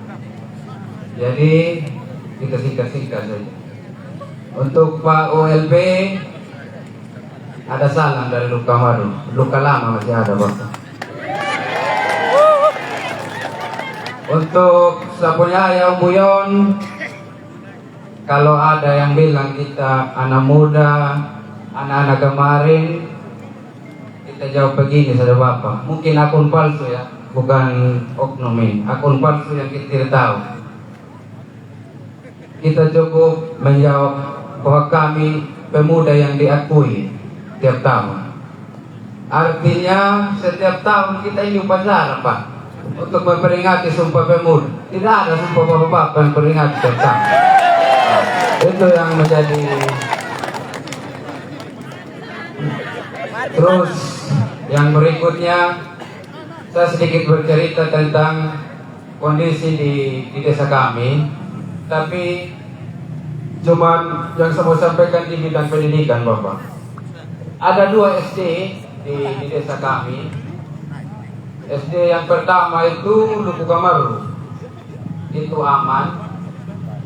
Jadi kita singkat-singkat saja. Untuk Pak OLP ada salam dari Luka Madu. Luka lama masih ada Bapak. Untuk sapunya Ayah Buyon Kalau ada yang bilang kita anak muda, anak-anak kemarin, kita jawab begini saudara Bapak. Mungkin akun palsu ya, bukan oknum ini. Akun palsu yang kita tidak tahu. Kita cukup menjawab bahwa kami pemuda yang diakui tiap tahun. Artinya setiap tahun kita ini upacara Pak, untuk memperingati Sumpah Pemuda. Tidak ada Sumpah Bapak-Bapak yang peringati tiap tahun. Itu yang menjadi. Terus yang berikutnya, saya sedikit bercerita tentang kondisi di desa kami. Tapi cuman yang saya mau sampaikan di bidang pendidikan Bapak. Ada 2 SD di desa kami. SD yang pertama itu Luku Kamaru, itu aman.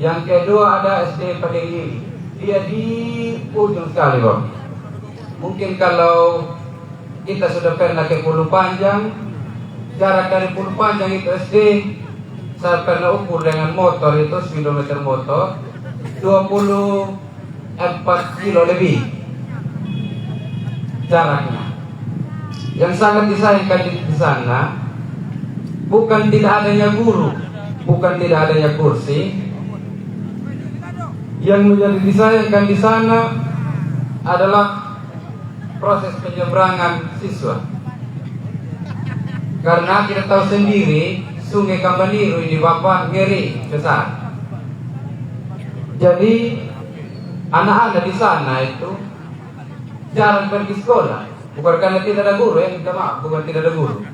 Yang kedua ada SD Padengiri, dia di ujung sekali Bapak. Mungkin kalau kita sudah pernah ke Pulau Panjang, jarak dari Pulau Panjang itu SD, saya pernah ukur dengan motor itu speedometer motor 24 kilo lebih jaraknya. Yang sangat disayangkan di sana bukan tidak adanya guru, bukan tidak adanya kursi. Yang menjadi disayangkan di sana adalah proses penyeberangan siswa. Karena kita tahu sendiri Sungai Kambaniru ini Bapak ngeri besar. Jadi anak-anak di sana itu jarang pergi sekolah. Bukan karena tidak ada guru ya, minta maaf, bukan tidak ada guru.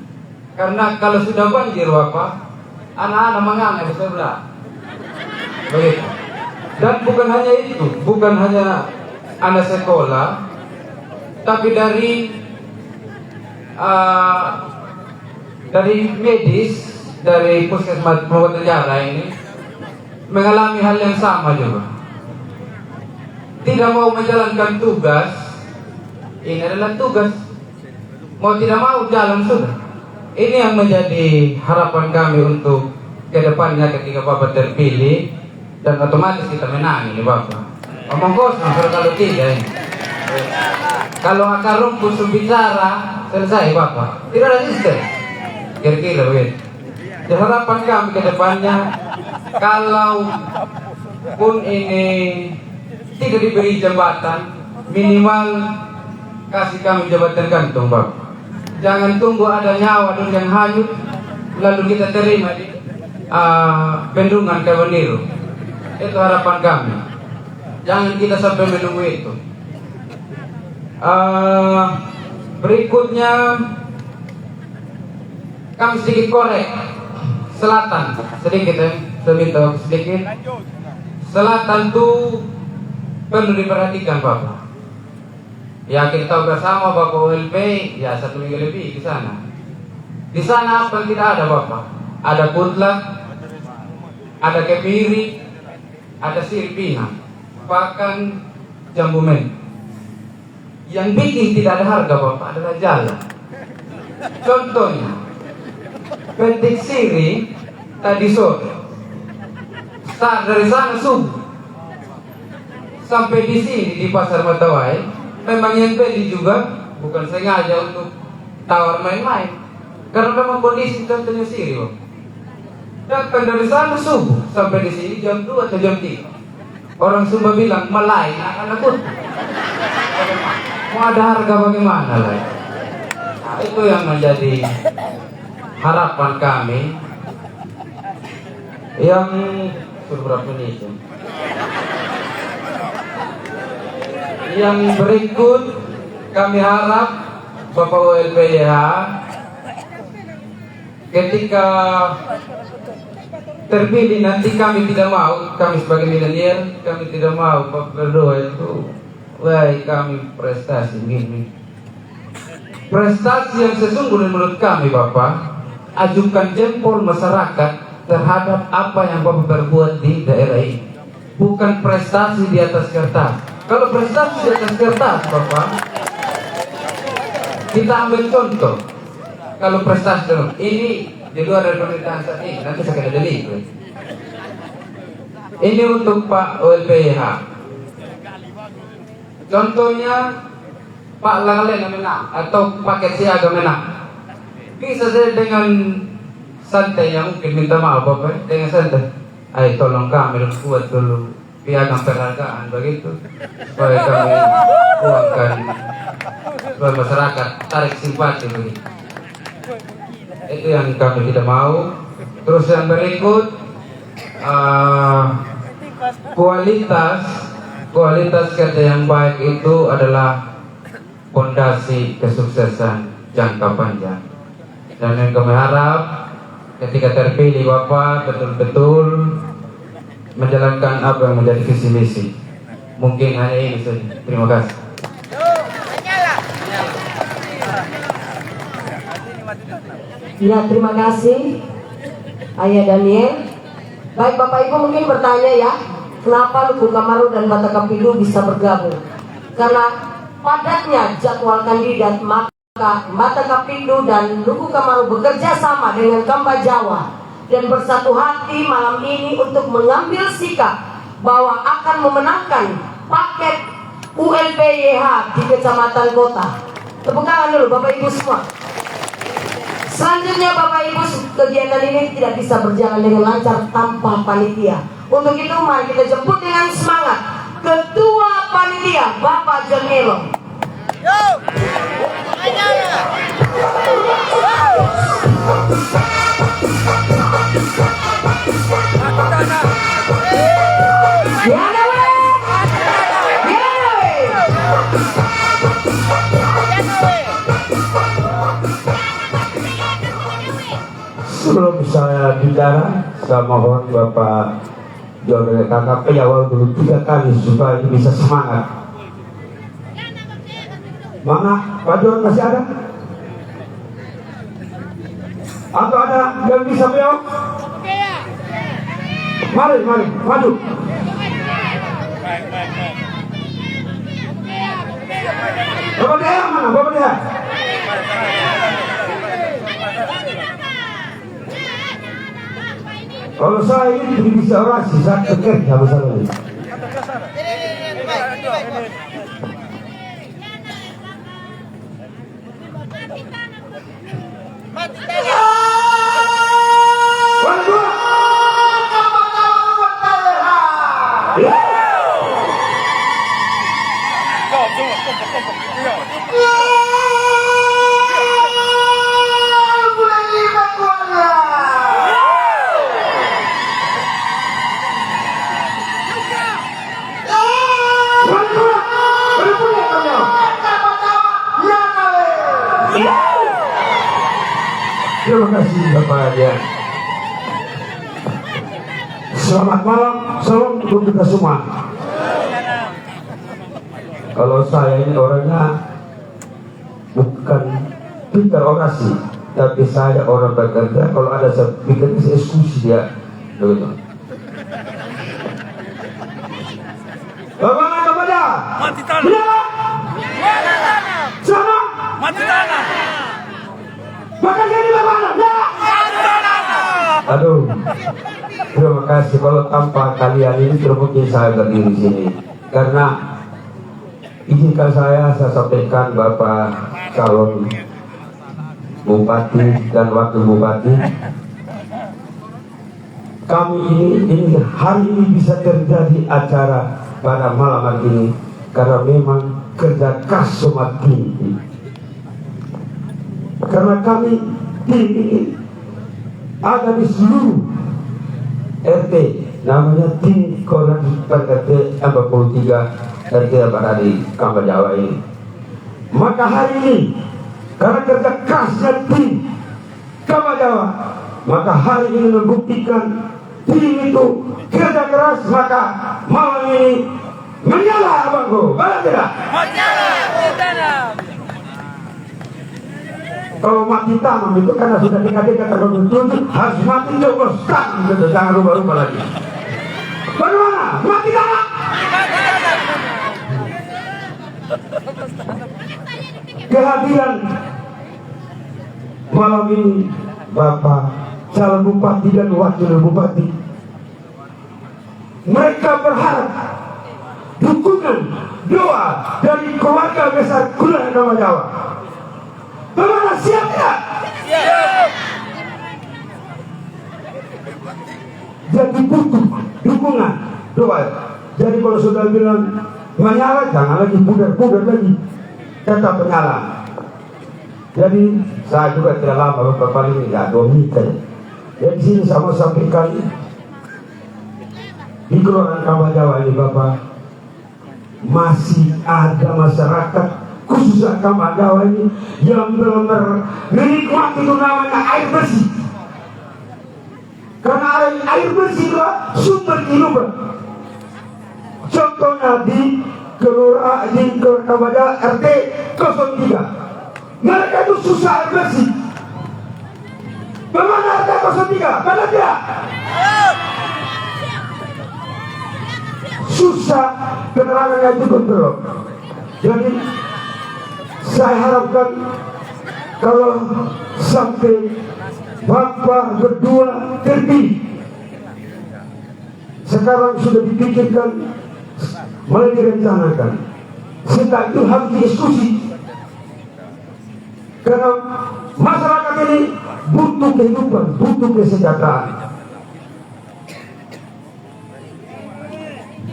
Karena kalau sudah banjir Bapak, anak-anak menganga di sebelah. Begitu. Dan bukan hanya itu, bukan hanya anak sekolah, tapi dari medis, dari puskesmas Purwokerto ini mengalami hal yang sama juga. Tidak mau menjalankan tugas. Ini adalah tugas. Mau tidak mau jalan sudah. Ini yang menjadi harapan kami untuk kedepannya ketika Bapak terpilih dan otomatis kita menang ini Bapak. Omong kosong kalau tidak ini. Kalau akar rumput bicara selesai Bapak. Tidak ada sistem. Kira-kira begitu. Dan harapan kami ke depannya, kalau pun ini tidak diberi jabatan, minimal kasih kami jabatan gantung Bapak. Jangan tunggu ada nyawa dan yang hanyut lalu kita terima di bendungan Kambaniru. Itu harapan kami. Jangan kita sampai menunggu itu. Berikutnya kami sedikit korek selatan sedikit ya, saya minta sedikit. Selatan tuh perlu diperhatikan Bapak. Ya kita tahu bersama Bapak OLP ya 1 minggu lebih di sana. Di sana apa yang tidak ada Bapak? Ada Kutlak, ada Kepiri, ada Siripina, bahkan Jambumen. Yang bikin tidak ada harga Bapak adalah jalan. Contohnya Petik Siri tadi sore, start dari sana subuh sampai di sini di Pasar Matawai, memang yang beli juga bukan sengaja untuk tawar main-main, karena memang kondisi contohnya Siri Bapak. Datang dari sana subuh sampai di sini jam 2 atau jam 3. Orang Sumba bilang malai anak pun. Mau ada harga bagaimana lah? Nah, itu yang menjadi harapan kami. Yang berapa menit? Yang berikut kami harap Bapak OLPYH ketika terpilih nanti kami tidak mau, kami sebagai milenial kami tidak mau berdoa itu baik kami prestasi begini. Prestasi yang sesungguhnya menurut kami Bapak, ajukan jempol masyarakat terhadap apa yang Bapak berbuat di daerah ini. Bukan prestasi di atas kertas. Kalau prestasi di atas kertas Bapak, kita ambil contoh. Kalau prestasi ini di luar dari pemerintahan saat ini, nanti saya kena delik. Ini untuk Pak WLPH. Contohnya Pak Langleng menang atau paket siaga menang. Bisa saja dengan santai yang mungkin minta maaf Bapak dengan santai. Ayo tolong kami buat dulu piagam penghargaan begitu supaya kami uangkan supaya masyarakat tarik simpati begitu. Itu yang kami tidak mau. Terus yang berikut kualitas kerja yang baik itu adalah fondasi kesuksesan jangka panjang. Dan yang kami harap ketika terpilih Bapak betul-betul menjalankan apa yang menjadi visi misi. Mungkin hanya ini saja. Terima kasih. Ya, terima kasih Ayah Daniel. Baik Bapak Ibu mungkin bertanya ya, kenapa Luku Kamaru dan Bata Kapilu bisa bergabung? Karena padatnya jadwal kandidat, maka Bata Kapilu dan Luku Kamaru bekerja sama dengan Kamba Jawa dan bersatu hati malam ini untuk mengambil sikap bahwa akan memenangkan paket ULPYH di Kecamatan Kota. Tepuk tangan dulu Bapak Ibu semua. Selanjutnya Bapak Ibu, kegiatan ini tidak bisa berjalan dengan lancar tanpa panitia. Untuk itu mari kita jemput dengan semangat Ketua Panitia Bapak John Elo. Sebelum saya bicara, saya mohon Bapak John KKP awal dulu 3 kali supaya bisa semangat. Mana Pak John masih ada? Atau ada yang bisa beliau? Mari, maju. Bapak dia mana? Bapak dia? Kalau saya ini tidak bisa orasi, saya bekerja masalah ini. Terima kasih Bapak ya. Selamat malam, salam untuk kita semua. Kalau saya ini orangnya bukan pintar orasi, tapi saya orang bekerja. Kalau ada saya pikir saya eksekusi dia. Begitu. Bagaimana kepada? Mati tanah. Sana. Mati tanah. Bahkan jadi bagaimana? Aduh, terima kasih. Kalau tanpa kalian ini terbukti saya berdiri di sini. Karena izinkan saya sampaikan Bapak calon Bupati dan Wakil Bupati. Kami ini hari ini bisa terjadi acara pada malam hari ini karena memang kerja keras somat tinggi. Karena kami tim ini ada di seluruh RT, namanya tim koordinasi RT 43 RT yang berada di Kamba Jawa ini. Maka hari ini karena kerja kerasnya tim Kamba Jawa, maka hari ini membuktikan tim itu kerja keras, maka malam ini menyala abangku, benar tidak? Menyala. Kalau mati tanam itu karena sudah dikatakan terbentuk harus mati coboskan gitu, jangan rubah-rubah lagi. Bagaimana? Mati tanam. Kehadiran malam ini Bapak calon bupati dan wakil bupati mereka berharap dukungan doa dari keluarga besar Kelurahan Rawa Jawa. Bagaimana, siap tidak? Jadi butuh dukungan doa. Jadi kalau sudah bilang menyala, jangan lagi pudar-pudar lagi, tetap menyala. Jadi saya juga tidak lama beberapa kali nggak 2 menit saja. Jadi sini sama sampaikan di Kelurahan Rawa Jawa ini Bapak, masih ada masyarakat khusus Rawa Jawa ini yang benar-benar menikmati itu namanya air bersih. Karena air bersih itu sumber kehidupan. Contohnya di Kelurahan Rawa Jawa RT 03. Mereka itu susah air bersih. Bagaimana RT 03? Benar tidak? Susah, penerangannya cukup belum. Jadi saya harapkan kalau sampai Bapak berdua terpilih, sekarang sudah dipikirkan, mulai direncanakan. Setelah itu harus didiskusi. Karena masyarakat ini butuh kehidupan, butuh kesejahteraan.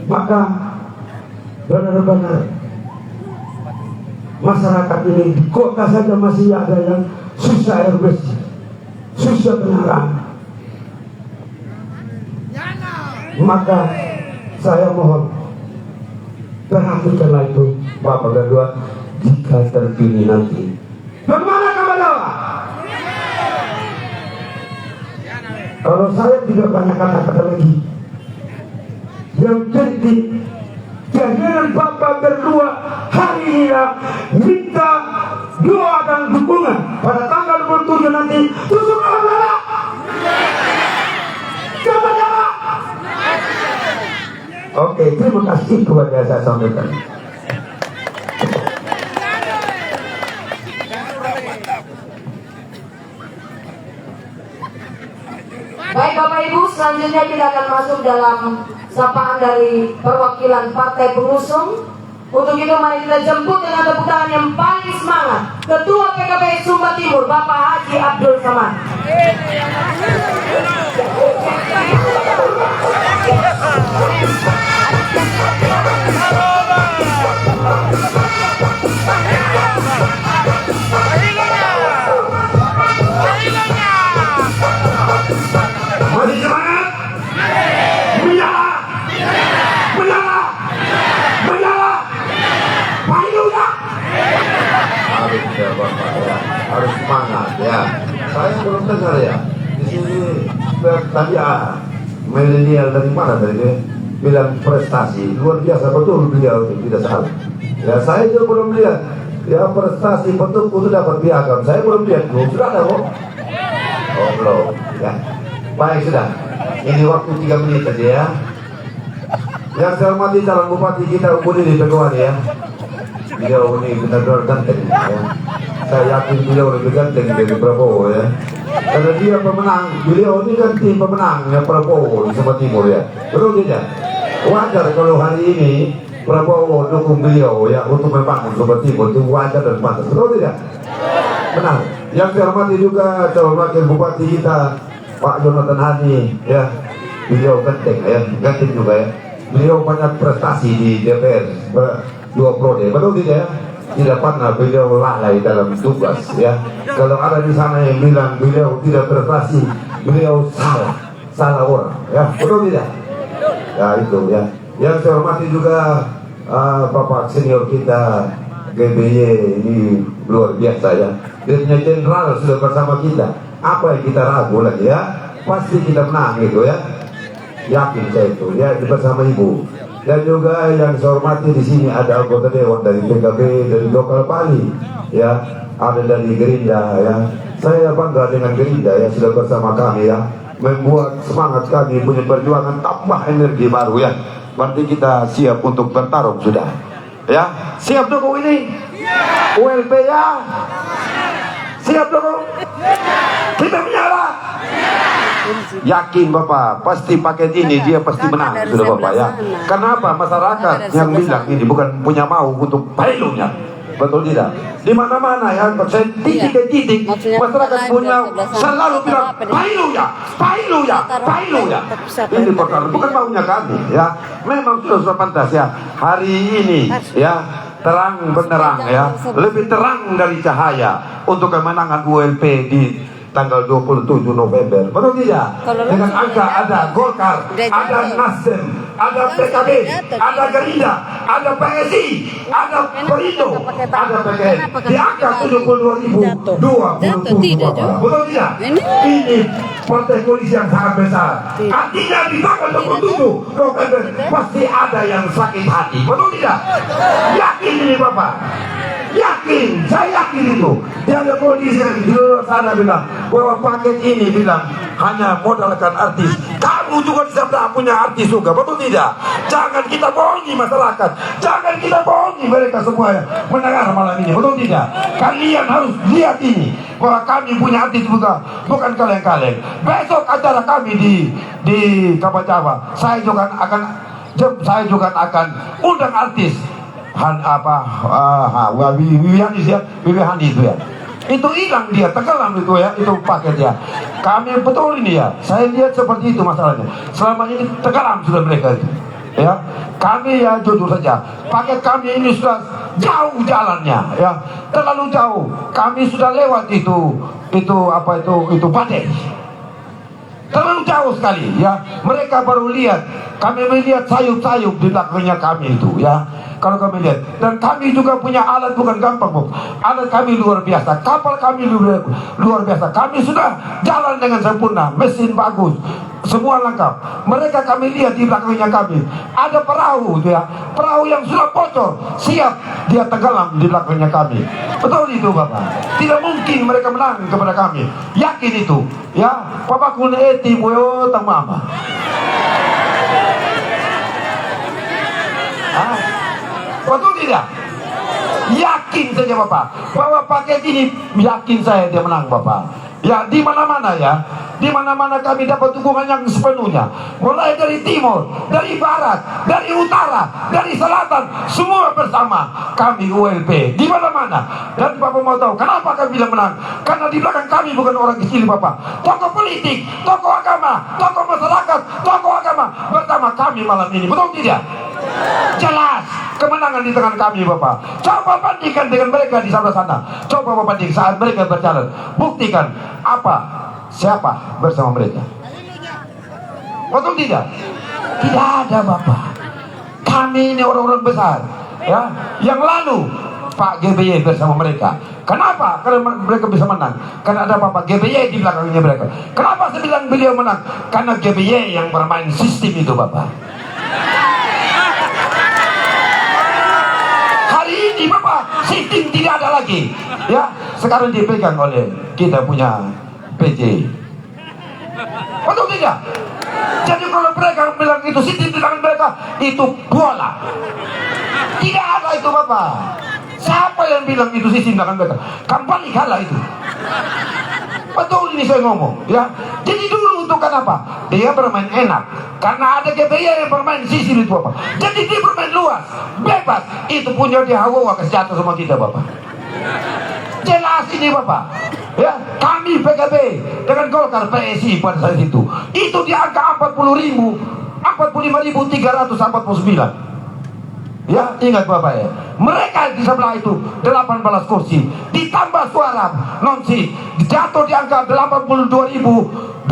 Maka benar-benar masyarakat ini di kota saja masih ada yang susah air bersih, susah penerangan. Maka saya mohon perhatikanlah itu Bapak berdua, jika terpilih nanti. Bagaimana kabar Jawa? Kalau saya tidak banyak kata-kata lagi. Yang penting kehadiran Bapak berdua hari ini minta doa dan dukungan pada tanggal 27 nanti. Tusuk mana? Kabar Jawa. Oke, terima kasih kepada saya sampaikan. Baik Bapak Ibu, selanjutnya kita akan masuk dalam sapaan dari perwakilan partai pengusung. Untuk itu mari kita jemput dengan tepuk tangan yang paling semangat Ketua PKB Sumba Timur, Bapak Haji Abdul Samad. Masih semangat? Menyala! Menyala! Menyala! Payungnya! Harus ya Bapak ya, harus semangat ya. Saya belum dengar ya. Di sini tadi milenial dari mana tadi bilang prestasi luar biasa, betul beliau tidak salah. Ya saya juga belum lihat. Ya prestasi bentuk itu dapat piagam. Saya belum lihat. Sudah ada kok? Oh belum. Ya. Baik sudah. Ini waktu 3 menit saja ya. Yang saya hormati calon bupati kita Budi di Pegowan ya. Beliau ini benar-benar ganteng ya. Saya yakin beliau lebih ganteng dari Prabowo ya. Karena dia pemenang, beliau ini kan tim pemenang ya Prabowo di Sumba Timur ya. Betul tidak? Wajar kalau hari ini Prabowo dukung beliau ya untuk membangun Sumba Timur, itu wajar dan pantas. Betul tidak? Benar. Yang saya hormati juga calon wakil bupati kita Pak Jonathan Hani ya. Beliau ganteng ya, ganteng juga ya. Beliau banyak prestasi di DPR 2 periode, betul tidak ya? Tidak pernah beliau lalai dalam tugas ya. Kalau ada di sana yang bilang beliau tidak prestasi, beliau salah orang ya, betul tidak? Ya itu ya. Yang saya hormati juga Bapak senior kita GBY ini luar biasa ya. Dirjen Jenderal sudah bersama kita. Apa yang kita ragu lagi ya? Pasti kita menang gitu ya. Yakin saya itu ya, bersama Ibu. Dan juga yang saya hormati di sini ada anggota dewan dari PKB, dari lokal Bali ya, ada dari Gerindra ya. Saya bangga dengan Gerindra ya, sudah bersama kami ya, membuat semangat kami punya perjuangan, tambah energi baru ya. Berarti kita siap untuk bertarung sudah ya. Siap dukung ini? ULP ya? Siap dukung? Kita menyala? Yakin Bapak, pasti paket ini dia pasti menang sudah Bapak ya. Kenapa masyarakat yang bilang ini bukan punya mau untuk pailunya, betul tidak? Di mana-mana ya, titik ke titik masyarakat punya selalu bilang pailunya, pailunya, pailunya. Ini perkara bukan maunya kami ya. Memang sudah pantas ya. Hari ini ya terang benderang ya, lebih terang dari cahaya untuk kemenangan ULP di tanggal 27 November. Betul tidak? Dengan angka ada Golkar, ada Nasdem, ada PKB, ada Gerindra, ada PSI, ada Perindo, ada PKS. Di angka 72.027 Bapak. Betul tidak? Ini partai koalisi yang sangat besar. Artinya di tanggal 27 November pasti ada yang sakit hati. Betul tidak? Yakin ini Bapak? Yakin, saya yakin itu. Dia ada kondisi yang di luar sana bilang bahwa paket ini bilang hanya modalkan artis. Kamu juga tidak punya artis juga, betul tidak? Jangan kita bohongi masyarakat, jangan kita bohongi mereka semua mendengar malam ini, betul tidak? Kalian harus lihat ini bahwa kami punya artis juga, bukan kaleng-kaleng. Besok acara kami di Kapal Jawa, saya juga akan undang artis. Wiwi Hani itu ya, itu hilang dia, tenggelam itu ya, itu paket ya. Kami betul ini ya, saya lihat seperti itu masalahnya. Selama ini tenggelam sudah mereka itu ya. Kami ya jujur saja, paket kami ini sudah jauh jalannya ya, terlalu jauh. Kami sudah lewat itu badai. Terlalu jauh sekali ya. Mereka baru lihat, kami melihat sayup-sayup di belakangnya kami itu ya. Kalau kami lihat, dan kami juga punya alat bukan gampang, Bu. Alat kami luar biasa, kapal kami luar biasa. Kami sudah jalan dengan sempurna, mesin bagus, semua lengkap. Mereka kami lihat di belakangnya kami ada perahu ya, perahu yang sudah bocor, siap dia tenggelam di belakangnya kami. Betul itu Bapak. Tidak mungkin mereka menang kepada kami. Yakin itu ya. Papa kun eti moyo tang mama. Betul tidak? Yakin saja Bapak bahwa paket ini, yakin saya dia menang Bapak. Ya di mana-mana ya, di mana-mana kami dapat dukungan yang sepenuhnya. Mulai dari timur, dari barat, dari utara, dari selatan, semua bersama kami ULP di mana-mana. Dan Bapak mau tahu kenapa kami bilang menang? Karena di belakang kami bukan orang kecil Bapak, tokoh politik, tokoh agama, tokoh masyarakat, tokoh agama bersama kami malam ini. Betul tidak? Jelas kemenangan di tangan kami Bapak. Coba bandingkan dengan mereka di sebelah sana. Coba Bapak banding saat mereka berjalan, buktikan siapa bersama mereka. Betul tidak? Tidak ada Bapak. Kami ini orang-orang besar ya. Yang lalu Pak GBY bersama mereka. Kenapa? Karena mereka bisa menang. Karena ada Bapak GBY di belakangnya mereka. Kenapa saya bilang beliau menang? Karena GBY yang bermain sistem itu Bapak. Hari ini Bapak sistem tidak ada lagi ya. Sekarang dipegang oleh kita punya PJ. Betul tidak? Jadi kalau mereka bilang itu sistem di tangan mereka, itu bola. Tidak ada itu Bapak. Siapa yang bilang itu sistem di tangan mereka? Kembali kalah itu. Betul ini saya ngomong ya. Jadi dulu untuk kenapa? Dia bermain enak karena ada GBY yang bermain sistem itu Bapak. Jadi dia bermain luas, bebas. Itu punya dia hawa kasih jatuh sama kita Bapak. Jelas ini Bapak ya. Kami PKB dengan Golkar PSI pada saat itu di angka 45.349 ya. Ingat Bapak ya, mereka di sebelah itu 18 kursi ditambah suara non-seat jatuh di angka 82.023.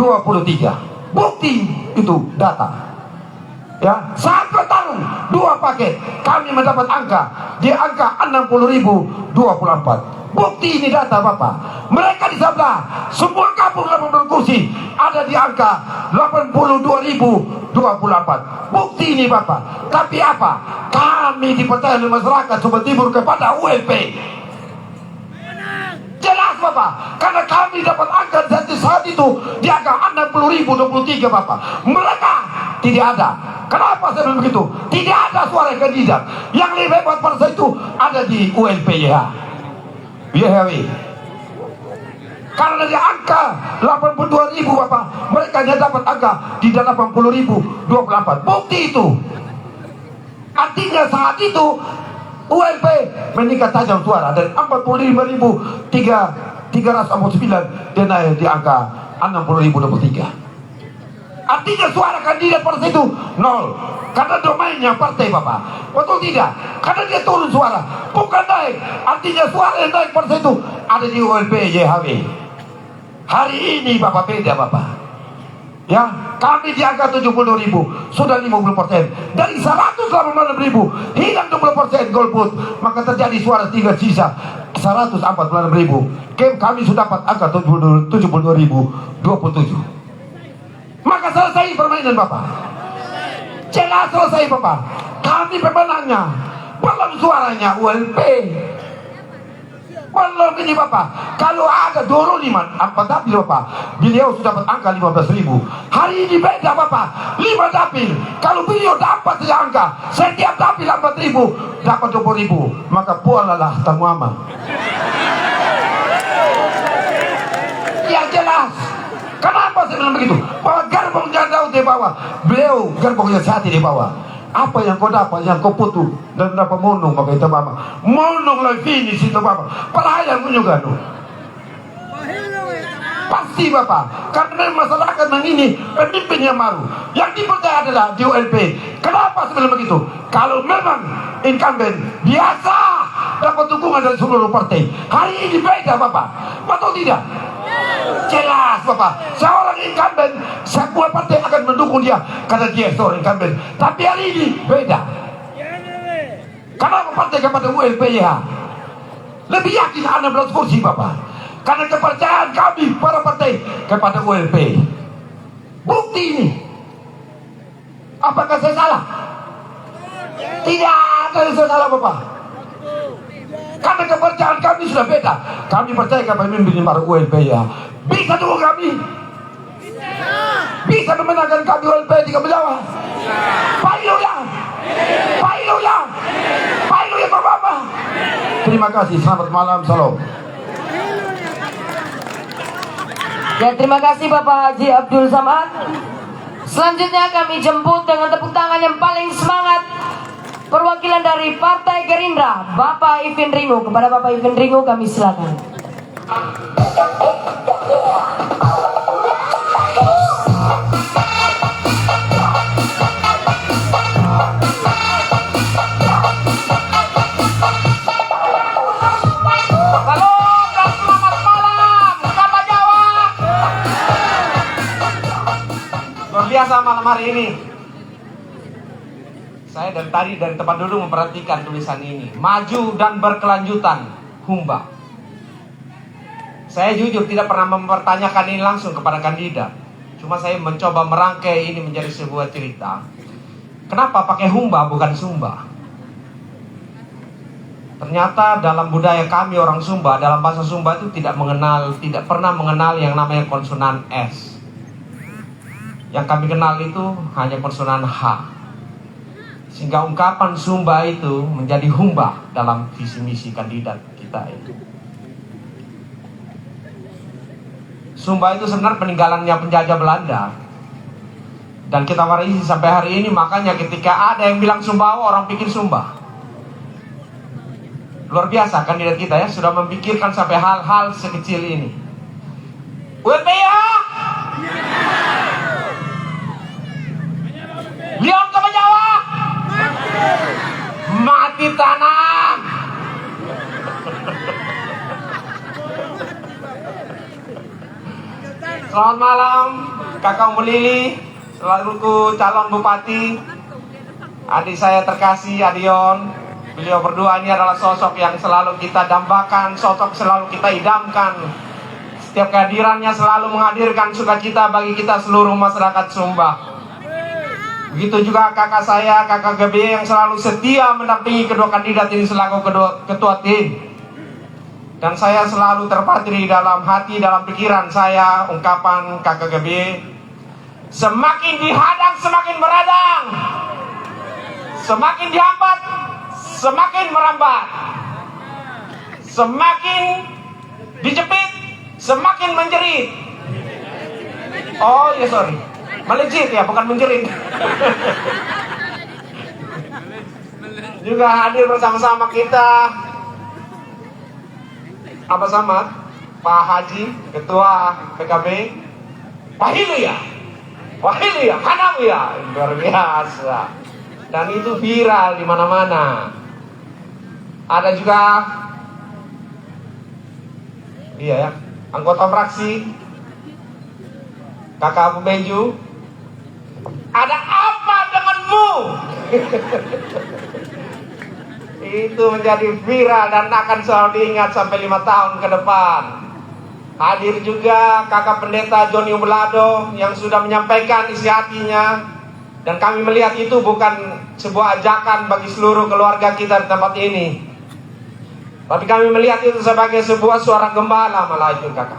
Bukti itu data ya. Saat bertarung dua paket kami mendapat angka di angka 60.024. Bukti ini data Bapak. Mereka di sebelah semua kampung 18 kursi ada di angka 82.024. Bukti ini Bapak. Tapi apa? Kami dipercaya oleh masyarakat Sumba Timur kepada ULP. Jelas Bapak. Karena kami dapat angka saat itu di angka 60.023 Bapak. Mereka tidak ada. Kenapa saya bilang begitu? Tidak ada suara kandidat. Yang lebih hebat pada saat itu ada di ULP ya. YHW. Karena dari angka 82.000 Bapak, mereka hanya dapat angka di 80.024. Bukti itu. Artinya saat itu ULP meningkat tajam suara dari 45.349 dia naik di angka 60.023. Artinya suara kandidat pada saat itu nol. Karena domainnya partai Bapak. Betul tidak? Karena dia turun suara, bukan naik. Artinya suara yang naik pada saat itu ada di ULP YHW. Hari ini Bapak beda Bapak. Ya, kami di angka 70.000, sudah 50%. Dari 186.000 hilang 20% golput, maka terjadi suara 3 sisa 146.000. Kami sudah dapat angka 72.027. Maka selesai permainan Bapak. Jelas selesai Bapak. Kami pemenangnya. Belum suaranya ULP. Belum ini Bapak. Kalau ada doroliman apa dapil Bapak, beliau sudah dapat angka 15.000. Hari ini beda Bapak, 5 dapil. Kalau beliau dapat angka setiap dapil 4.000, dapat 20.000, maka pualalah tamu aman. Yang jelas. Kenapa saya bilang begitu? Bahwa gerbongnya Daud di bawah, beliau gerbongnya Sati di bawah. Apa yang kau dapat, yang kau putu dan dapat monong pakai itu Bapak. Monong lah finish itu Bapak. Pelayan pun juga tuh. Pasti Bapak. Karena masyarakat ini pemimpin yang baru. Yang dipercaya adalah di ULP. Kenapa sebenarnya begitu? Kalau memang incumbent biasa dapat dukungan dari seluruh partai. Hari ini beda Bapak. Betul tidak? Jelas Bapak, seorang incumbent, sebuah partai akan mendukung dia karena dia seorang incumbent. Tapi hari ini beda. Kenapa partai kepada ULPYH lebih yakin 16 kursi Bapak? Karena kepercayaan kami para partai kepada ULP. Bukti ini. Apakah saya salah? Tidak ada yang saya salah Bapak. Karena kepercayaan kami sudah beda. Kami percaya kepada pemimpin para ULP ya. Bisa dukung kami? Bisa memenangkan kami ULP di Jawa? Haleluya! Haleluya! Haleluya Bapak. Terima kasih. Selamat malam. Salam. Ya, terima kasih Bapak Haji Abdul Samad. Selanjutnya kami jemput dengan tepuk tangan yang paling semangat perwakilan dari Partai Gerindra, Bapak Ivin Ringo. Kepada Bapak Ivin Ringo kami silakan. Luar biasa malam hari ini. Saya dari tadi dari tempat duduk memperhatikan tulisan ini. Maju dan berkelanjutan, Humba. Saya jujur tidak pernah mempertanyakan ini langsung kepada kandidat. Cuma saya mencoba merangkai ini menjadi sebuah cerita. Kenapa pakai Humba bukan Sumba? Ternyata dalam budaya kami orang Sumba, dalam bahasa Sumba itu tidak pernah mengenal yang namanya konsonan S. Yang kami kenal itu hanya konsonan H. Sehingga ungkapan Sumba itu menjadi Humba dalam visi misi kandidat kita itu. Sumba itu sebenarnya peninggalannya penjajah Belanda. Dan kita warisi sampai hari ini, makanya ketika ada yang bilang Sumbawa, orang pikir Sumba. Luar biasa kandidat kita ya, sudah memikirkan sampai hal-hal sekecil ini. ULPYH! Leon ke Jawa! Mati tanam! Selamat malam, Kakak Melili, selaku calon bupati, adik saya terkasih Adion. Beliau berdua ini adalah sosok yang selalu kita dambakan, sosok selalu kita idamkan. Setiap kehadirannya selalu menghadirkan sukacita bagi kita seluruh masyarakat Sumba. Begitu juga kakak saya, kakak GB yang selalu setia mendampingi kedua kandidat ini selaku ketua tim. Dan saya selalu terpatri dalam hati, dalam pikiran saya, ungkapan kakak GB, semakin dihadang, semakin meradang. Semakin dihambat, semakin merambat. Semakin dijepit, semakin menjerit. Oh ya sorry, melejit ya, bukan menjerit. Juga hadir bersama-sama kita Abah Samad, Pak Haji, Ketua PKB, Pak Hilya, Hanawiya, luar biasa. Dan itu viral di mana-mana. Ada juga iya ya, anggota fraksi Kakak Abu Beju. Ada apa denganmu? Itu menjadi viral dan akan selalu diingat sampai 5 tahun ke depan. Hadir juga Kakak Pendeta Joni Umulado yang sudah menyampaikan isi hatinya. Dan kami melihat itu bukan sebuah ajakan bagi seluruh keluarga kita di tempat ini, tapi kami melihat itu sebagai sebuah suara gembala malah itu kakak.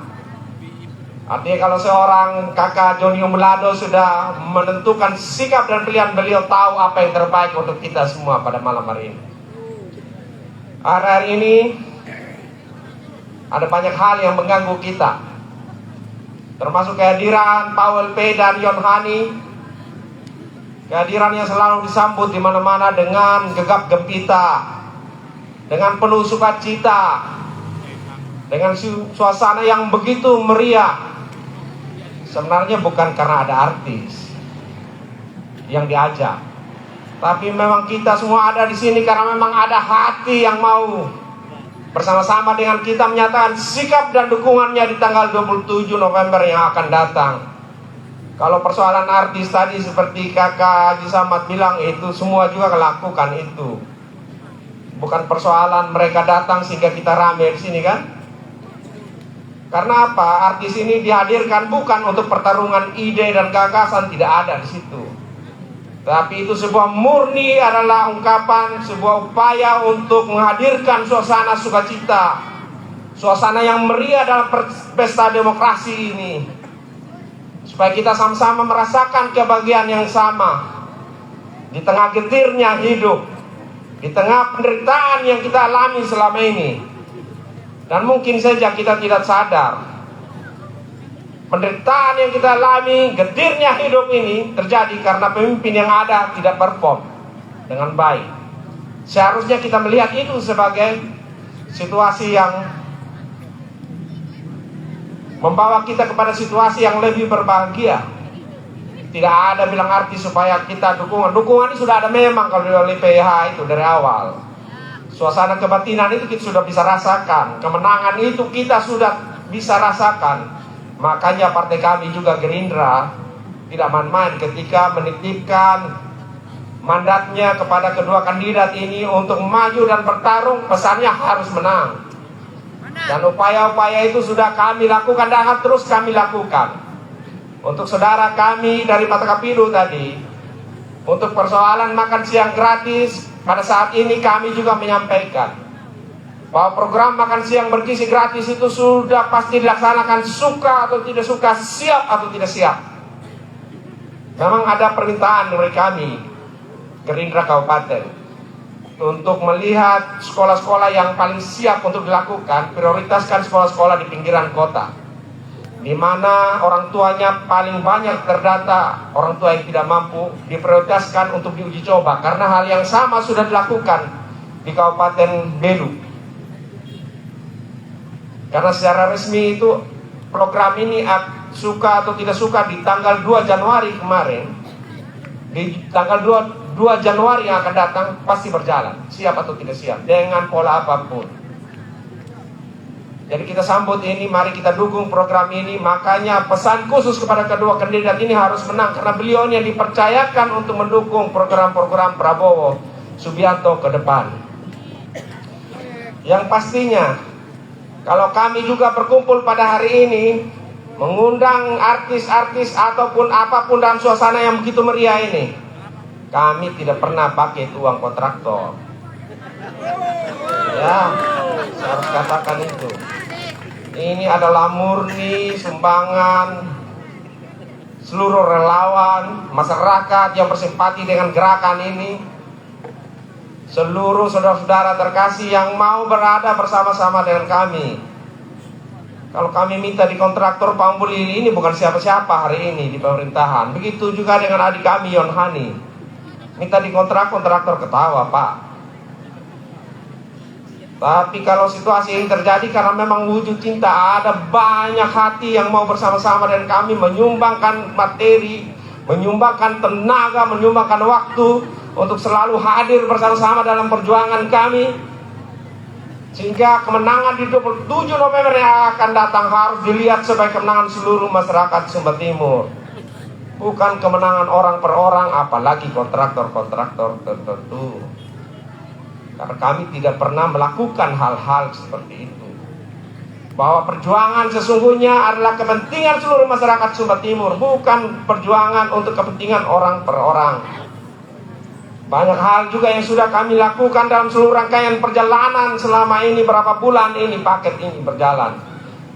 Artinya kalau seorang kakak Joni Umulado sudah menentukan sikap dan pilihan, beliau tahu apa yang terbaik untuk kita semua pada malam hari ini. Hari ini ada banyak hal yang mengganggu kita, termasuk kehadiran Paul P. dan Yon Hani. Kehadiran yang selalu disambut di mana-mana dengan gegap gempita, dengan penuh sukacita, dengan suasana yang begitu meriah. Sebenarnya bukan karena ada artis yang diajak, tapi memang kita semua ada di sini karena memang ada hati yang mau bersama-sama dengan kita menyatakan sikap dan dukungannya di tanggal 27 November yang akan datang. Kalau persoalan artis tadi seperti kakak Haji Samad bilang, itu semua juga melakukan itu. Bukan persoalan mereka datang sehingga kita rame di sini kan? Karena apa? Artis ini dihadirkan bukan untuk pertarungan ide dan gagasan, tidak ada di situ. Tapi itu sebuah murni adalah ungkapan sebuah upaya untuk menghadirkan suasana sukacita, suasana yang meriah dalam pesta demokrasi ini. Supaya kita sama-sama merasakan kebahagiaan yang sama di tengah getirnya hidup, di tengah penderitaan yang kita alami selama ini. Dan mungkin saja kita tidak sadar, penderitaan yang kita alami, getirnya hidup ini terjadi karena pemimpin yang ada tidak perform dengan baik. Seharusnya kita melihat itu sebagai situasi yang membawa kita kepada situasi yang lebih berbahagia. Tidak ada bilang artis supaya kita dukungan. Dukungan ini sudah ada memang kalau oleh PH itu dari awal. Suasana kebatinan itu kita sudah bisa rasakan. Kemenangan itu kita sudah bisa rasakan. Makanya partai kami juga Gerindra tidak main-main ketika menitipkan mandatnya kepada kedua kandidat ini untuk maju dan bertarung. Pesannya harus menang. Dan upaya-upaya itu sudah kami lakukan dan akan terus kami lakukan. Untuk saudara kami dari Matakapilu tadi, untuk persoalan makan siang gratis, pada saat ini kami juga menyampaikan bahwa program makan siang bergizi gratis itu sudah pasti dilaksanakan, suka atau tidak suka, siap atau tidak siap. Memang ada permintaan dari kami Gerindra Kabupaten untuk melihat sekolah-sekolah yang paling siap untuk dilakukan, prioritaskan sekolah-sekolah di pinggiran kota, di mana orang tuanya paling banyak terdata, orang tua yang tidak mampu, diprioritaskan untuk diuji coba. Karena hal yang sama sudah dilakukan di Kabupaten Belu. Karena secara resmi itu program ini suka atau tidak suka di tanggal 2 Januari kemarin, di tanggal 2 Januari yang akan datang pasti berjalan, siap atau tidak siap, dengan pola apapun. Jadi kita sambut ini, mari kita dukung program ini. Makanya pesan khusus kepada kedua kandidat ini harus menang, karena beliau yang dipercayakan untuk mendukung program-program Prabowo Subianto ke depan. Yang pastinya, kalau kami juga berkumpul pada hari ini, mengundang artis-artis ataupun apapun dalam suasana yang begitu meriah ini, kami tidak pernah pakai uang kontraktor. Ya, saya harus katakan itu. Ini adalah murni sumbangan seluruh relawan, masyarakat yang bersimpati dengan gerakan ini. Seluruh saudara-saudara terkasih yang mau berada bersama-sama dengan kami. Kalau kami minta di kontraktor Pak Ambuli ini bukan siapa-siapa hari ini di pemerintahan. Begitu juga dengan adik kami Yon Hani. Minta di kontraktor ketawa, Pak. Tapi kalau situasi ini terjadi karena memang wujud cinta, ada banyak hati yang mau bersama-sama dengan kami, menyumbangkan materi, menyumbangkan tenaga, menyumbangkan waktu untuk selalu hadir bersama-sama dalam perjuangan kami. Sehingga kemenangan di 27 November yang akan datang harus dilihat sebagai kemenangan seluruh masyarakat Sumba Timur. Bukan kemenangan orang per orang, apalagi kontraktor-kontraktor tertentu. Karena kami tidak pernah melakukan hal-hal seperti itu. Bahwa perjuangan sesungguhnya adalah kepentingan seluruh masyarakat Sumba Timur, bukan perjuangan untuk kepentingan orang per orang. Banyak hal juga yang sudah kami lakukan dalam seluruh rangkaian perjalanan selama ini, berapa bulan ini paket ini berjalan.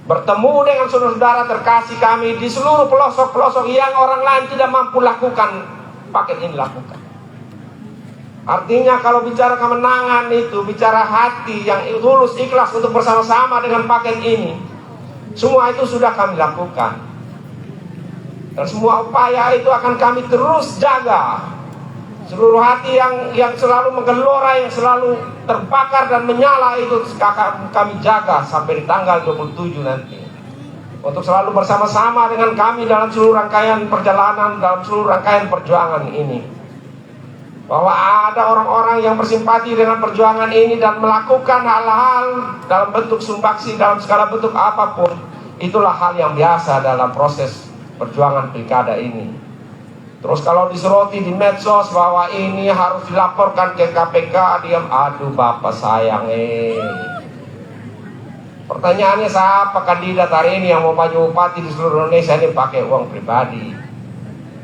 Bertemu dengan saudara-saudara terkasih kami di seluruh pelosok-pelosok yang orang lain tidak mampu lakukan, paket ini lakukan. Artinya kalau bicara kemenangan itu, bicara hati yang tulus ikhlas untuk bersama-sama dengan paket ini, semua itu sudah kami lakukan. Dan semua upaya itu akan kami terus jaga. Seluruh hati yang selalu menggelora, yang selalu terbakar dan menyala itu akan kami jaga sampai di tanggal 27 nanti. Untuk selalu bersama-sama dengan kami dalam seluruh rangkaian perjalanan, dalam seluruh rangkaian perjuangan ini. Bahwa ada orang-orang yang bersimpati dengan perjuangan ini dan melakukan hal-hal dalam bentuk sumbaksi, dalam segala bentuk apapun. Itulah hal yang biasa dalam proses perjuangan pilkada ini. Terus kalau disoroti di medsos bahwa ini harus dilaporkan ke KPK, diam, aduh bapak sayang Pertanyaannya, siapa kandidat hari ini yang mau maju bupati di seluruh Indonesia ini pakai uang pribadi?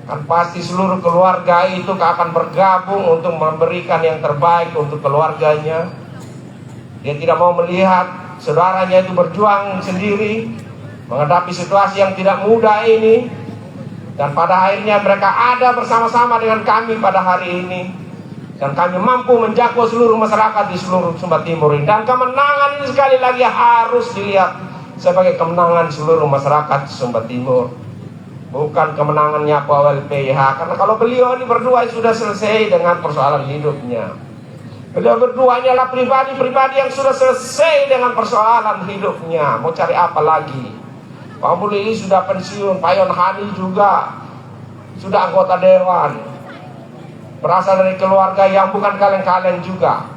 Kan pasti seluruh keluarga itu akan bergabung untuk memberikan yang terbaik untuk keluarganya. Dia tidak mau melihat saudaranya itu berjuang sendiri menghadapi situasi yang tidak mudah ini. Dan pada akhirnya mereka ada bersama-sama dengan kami pada hari ini. Dan kami mampu menjangkau seluruh masyarakat di seluruh Sumba Timur ini. Dan kemenangan ini sekali lagi harus dilihat sebagai kemenangan seluruh masyarakat Sumba Timur. Bukan kemenangannya Pak WLPH. Karena kalau beliau ini berdua sudah selesai dengan persoalan hidupnya. Beliau berdua ini adalah pribadi-pribadi yang sudah selesai dengan persoalan hidupnya. Mau cari apa lagi? Pak Ambuli sudah pensiun, Pak Yon Hani juga sudah anggota dewan, berasal dari keluarga yang bukan kalian-kalian juga.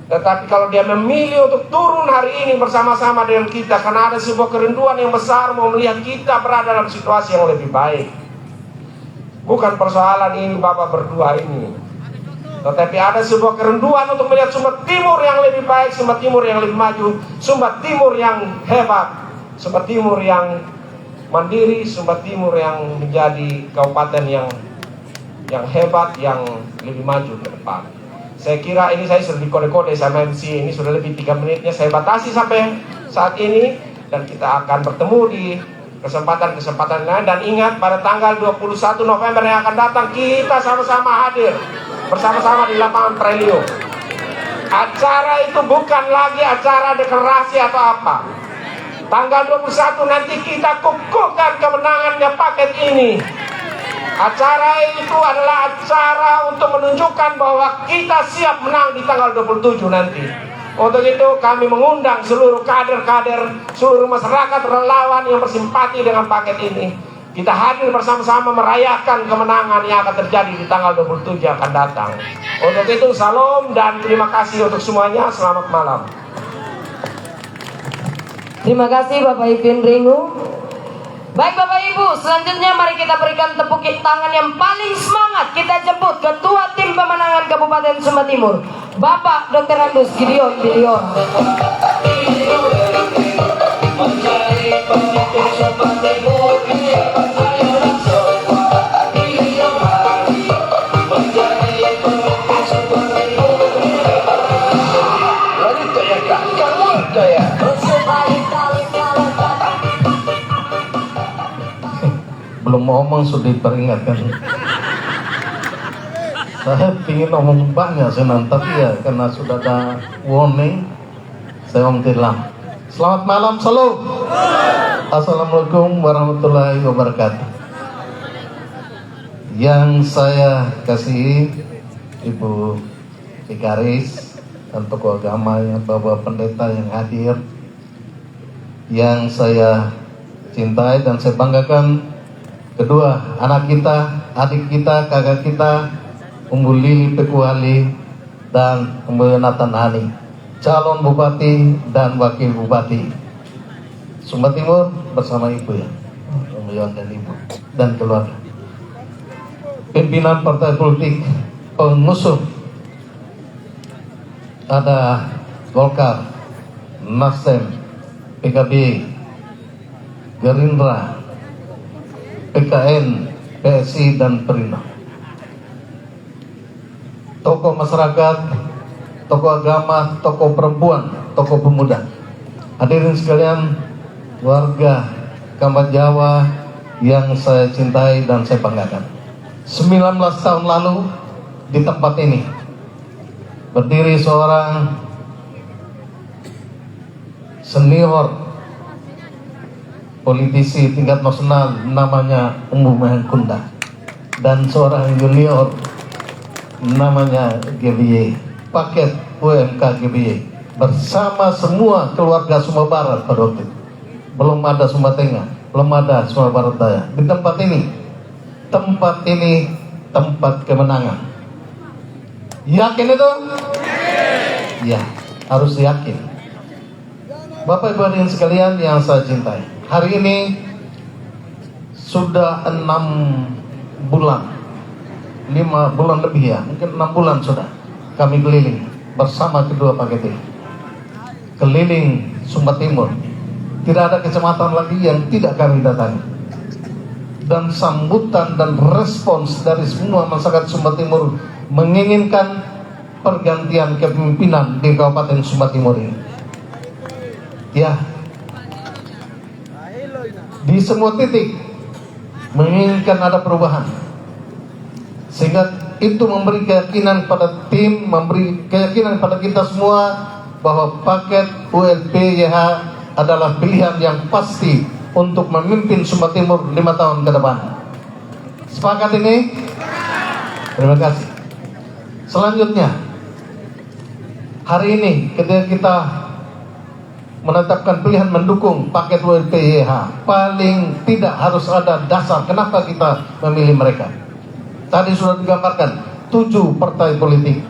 Tetapi kalau dia memilih untuk turun hari ini bersama-sama dengan kita, karena ada sebuah kerinduan yang besar mau melihat kita berada dalam situasi yang lebih baik. Bukan persoalan ini Bapak berdua ini, tetapi ada sebuah kerinduan untuk melihat Sumba Timur yang lebih baik, Sumba Timur yang lebih maju, Sumba Timur yang hebat, Sumba Timur yang mandiri, Sumba Timur yang menjadi kabupaten yang hebat, yang lebih maju ke depan. Saya kira ini saya sudah dikode-kode sama MC, ini sudah lebih 3 menitnya saya batasi sampai saat ini. Dan kita akan bertemu di kesempatan-kesempatan lain. Dan ingat, pada tanggal 21 November yang akan datang kita sama-sama hadir bersama-sama di lapangan Prelio. Acara itu bukan lagi acara deklarasi atau apa. Tanggal 21 nanti kita kukuhkan kemenangannya paket ini. Acara itu adalah acara untuk menunjukkan bahwa kita siap menang di tanggal 27 nanti. Untuk itu kami mengundang seluruh kader-kader, seluruh masyarakat relawan yang bersimpati dengan paket ini. Kita hadir bersama-sama merayakan kemenangan yang akan terjadi di tanggal 27 yang akan datang. Untuk itu salam dan terima kasih untuk semuanya. Selamat malam. Terima kasih Bapak Ipin Ringu. Baik Bapak Ibu, selanjutnya mari kita berikan tepuk tangan yang paling semangat. Kita jemput Ketua Tim Pemenangan Kabupaten Sumba Timur, Bapak Dr. Agus Gideon Bilion. Belum ngomong sudah diperingatkan. Saya ingin ngomong banyak senang, tapi ya karena sudah ada warning, saya ngomong tilam. Selamat malam, salam. Assalamualaikum warahmatullahi wabarakatuh. Yang saya kasihi Ibu Vikaris dan tokoh agama, Bapak Pendeta yang hadir, yang saya cintai dan saya banggakan, kedua anak kita, adik kita, kakak kita, Umbu Lili Pekuali dan Umbu Yonatan Hani, calon bupati dan wakil bupati Sumba Timur bersama ibu ya, Umbu Yon dan ibu dan keluarga. Pimpinan partai politik pengusung ada Golkar, Nasdem, PKB, Gerindra, PKN, PSI dan Perindo. Tokoh masyarakat, tokoh agama, tokoh perempuan, tokoh pemuda. Hadirin sekalian, warga Kambat Jawa yang saya cintai dan saya banggakan. 19 tahun lalu di tempat ini berdiri seorang senior politisi tingkat nasional namanya Umbu Mahengkunda dan seorang junior namanya GBY, paket UMK GBY, bersama semua keluarga Sumba Barat pada waktu itu. Belum ada Sumba Tengah, belum ada Sumba Barat Daya. Di tempat ini tempat kemenangan. Yakin itu? Ya, harus yakin. Bapak Ibu hadirin sekalian yang saya cintai, hari ini sudah 6 bulan, 5 bulan lebih ya, mungkin 6 bulan sudah kami keliling bersama kedua paket ini, keliling Sumba Timur. Tidak ada kecamatan lagi yang tidak kami datangi, dan sambutan dan respons dari semua masyarakat Sumba Timur menginginkan pergantian kepemimpinan di Kabupaten Sumba Timur ini. Ya, di semua titik menginginkan ada perubahan, sehingga itu memberi keyakinan pada tim, memberi keyakinan pada kita semua bahwa paket ULP-YH adalah pilihan yang pasti untuk memimpin Sumba Timur 5 tahun ke depan. Sepakat ini? Terima kasih. Selanjutnya, hari ini ketika kita menetapkan pilihan mendukung paket ULP-YH, paling tidak harus ada dasar kenapa kita memilih mereka. Tadi sudah digambarkan 7 partai politik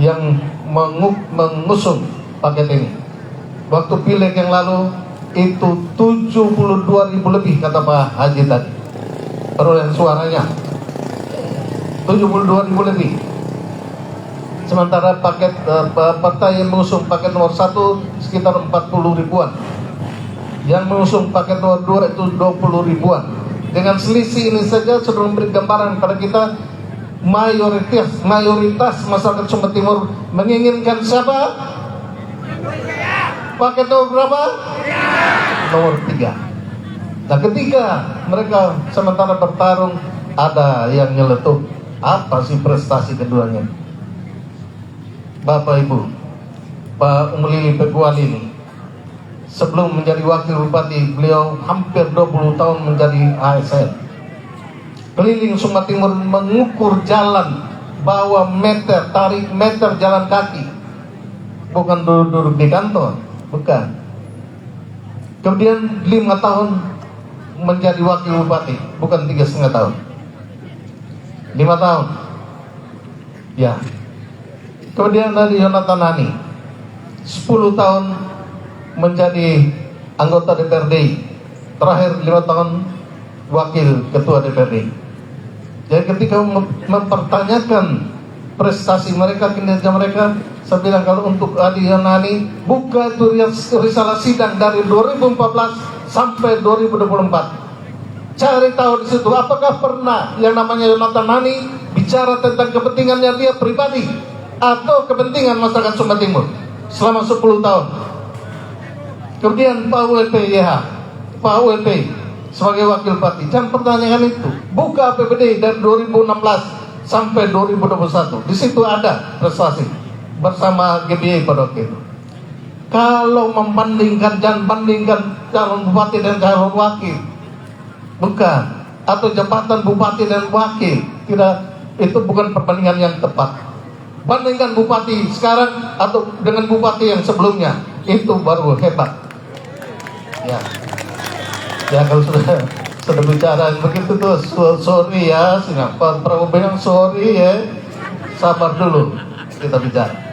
yang mengusung paket ini. Waktu pileg yang lalu itu 72.000 lebih kata Pak Haji tadi perolehan suaranya, 72.000 lebih. Sementara paket partai yang mengusung paket nomor 1 sekitar 40 ribuan, yang mengusung paket nomor 2 itu 20 ribuan. Dengan selisih ini saja sudah memberi gambaran pada kita mayoritas masyarakat Sumba Timur menginginkan siapa? Paket nomor berapa? Nomor 3. Nah, ketika mereka sementara bertarung, ada yang nyeletuk, apa sih prestasi keduanya? Bapak Ibu, Pak Umbu Lili Pekuali ini sebelum menjadi wakil bupati, beliau hampir 20 tahun menjadi ASN. Keliling Sumba Timur mengukur jalan, bawa meter, tarik meter jalan kaki. Bukan duduk di kantor, bukan. Kemudian 5 tahun menjadi wakil bupati, bukan 3,5 tahun. 5 tahun. Ya. Kemudian dari Yonatan Hani 10 tahun menjadi anggota DPRD, terakhir 5 tahun wakil ketua DPRD. Jadi ketika mempertanyakan prestasi mereka, kinerja mereka, saya bilang kalau untuk Adi Yonani, buka itu risalah sidang dari 2014 sampai 2024. Cari tahu di situ apakah pernah yang namanya Yonatan Hani bicara tentang kepentingannya dia pribadi atau kepentingan masyarakat Sumba Timur selama 10 tahun. Kemudian Pak ULP sebagai wakil bupati, jangan pertanyakan itu. Buka APBD dari 2016 sampai 2021. Di situ ada prestasi bersama GBY pada waktu itu. Kalau membandingkan, jangan bandingkan calon bupati dan calon wakil, bukan, atau jabatan bupati dan wakil, tidak, itu bukan perbandingan yang tepat. Bandingkan bupati sekarang atau dengan bupati yang sebelumnya, itu baru hebat. Ya kalau sudah bicara begitu tuh, sorry ya, Pak Prabowo bilang sorry ya, sabar dulu kita bicara.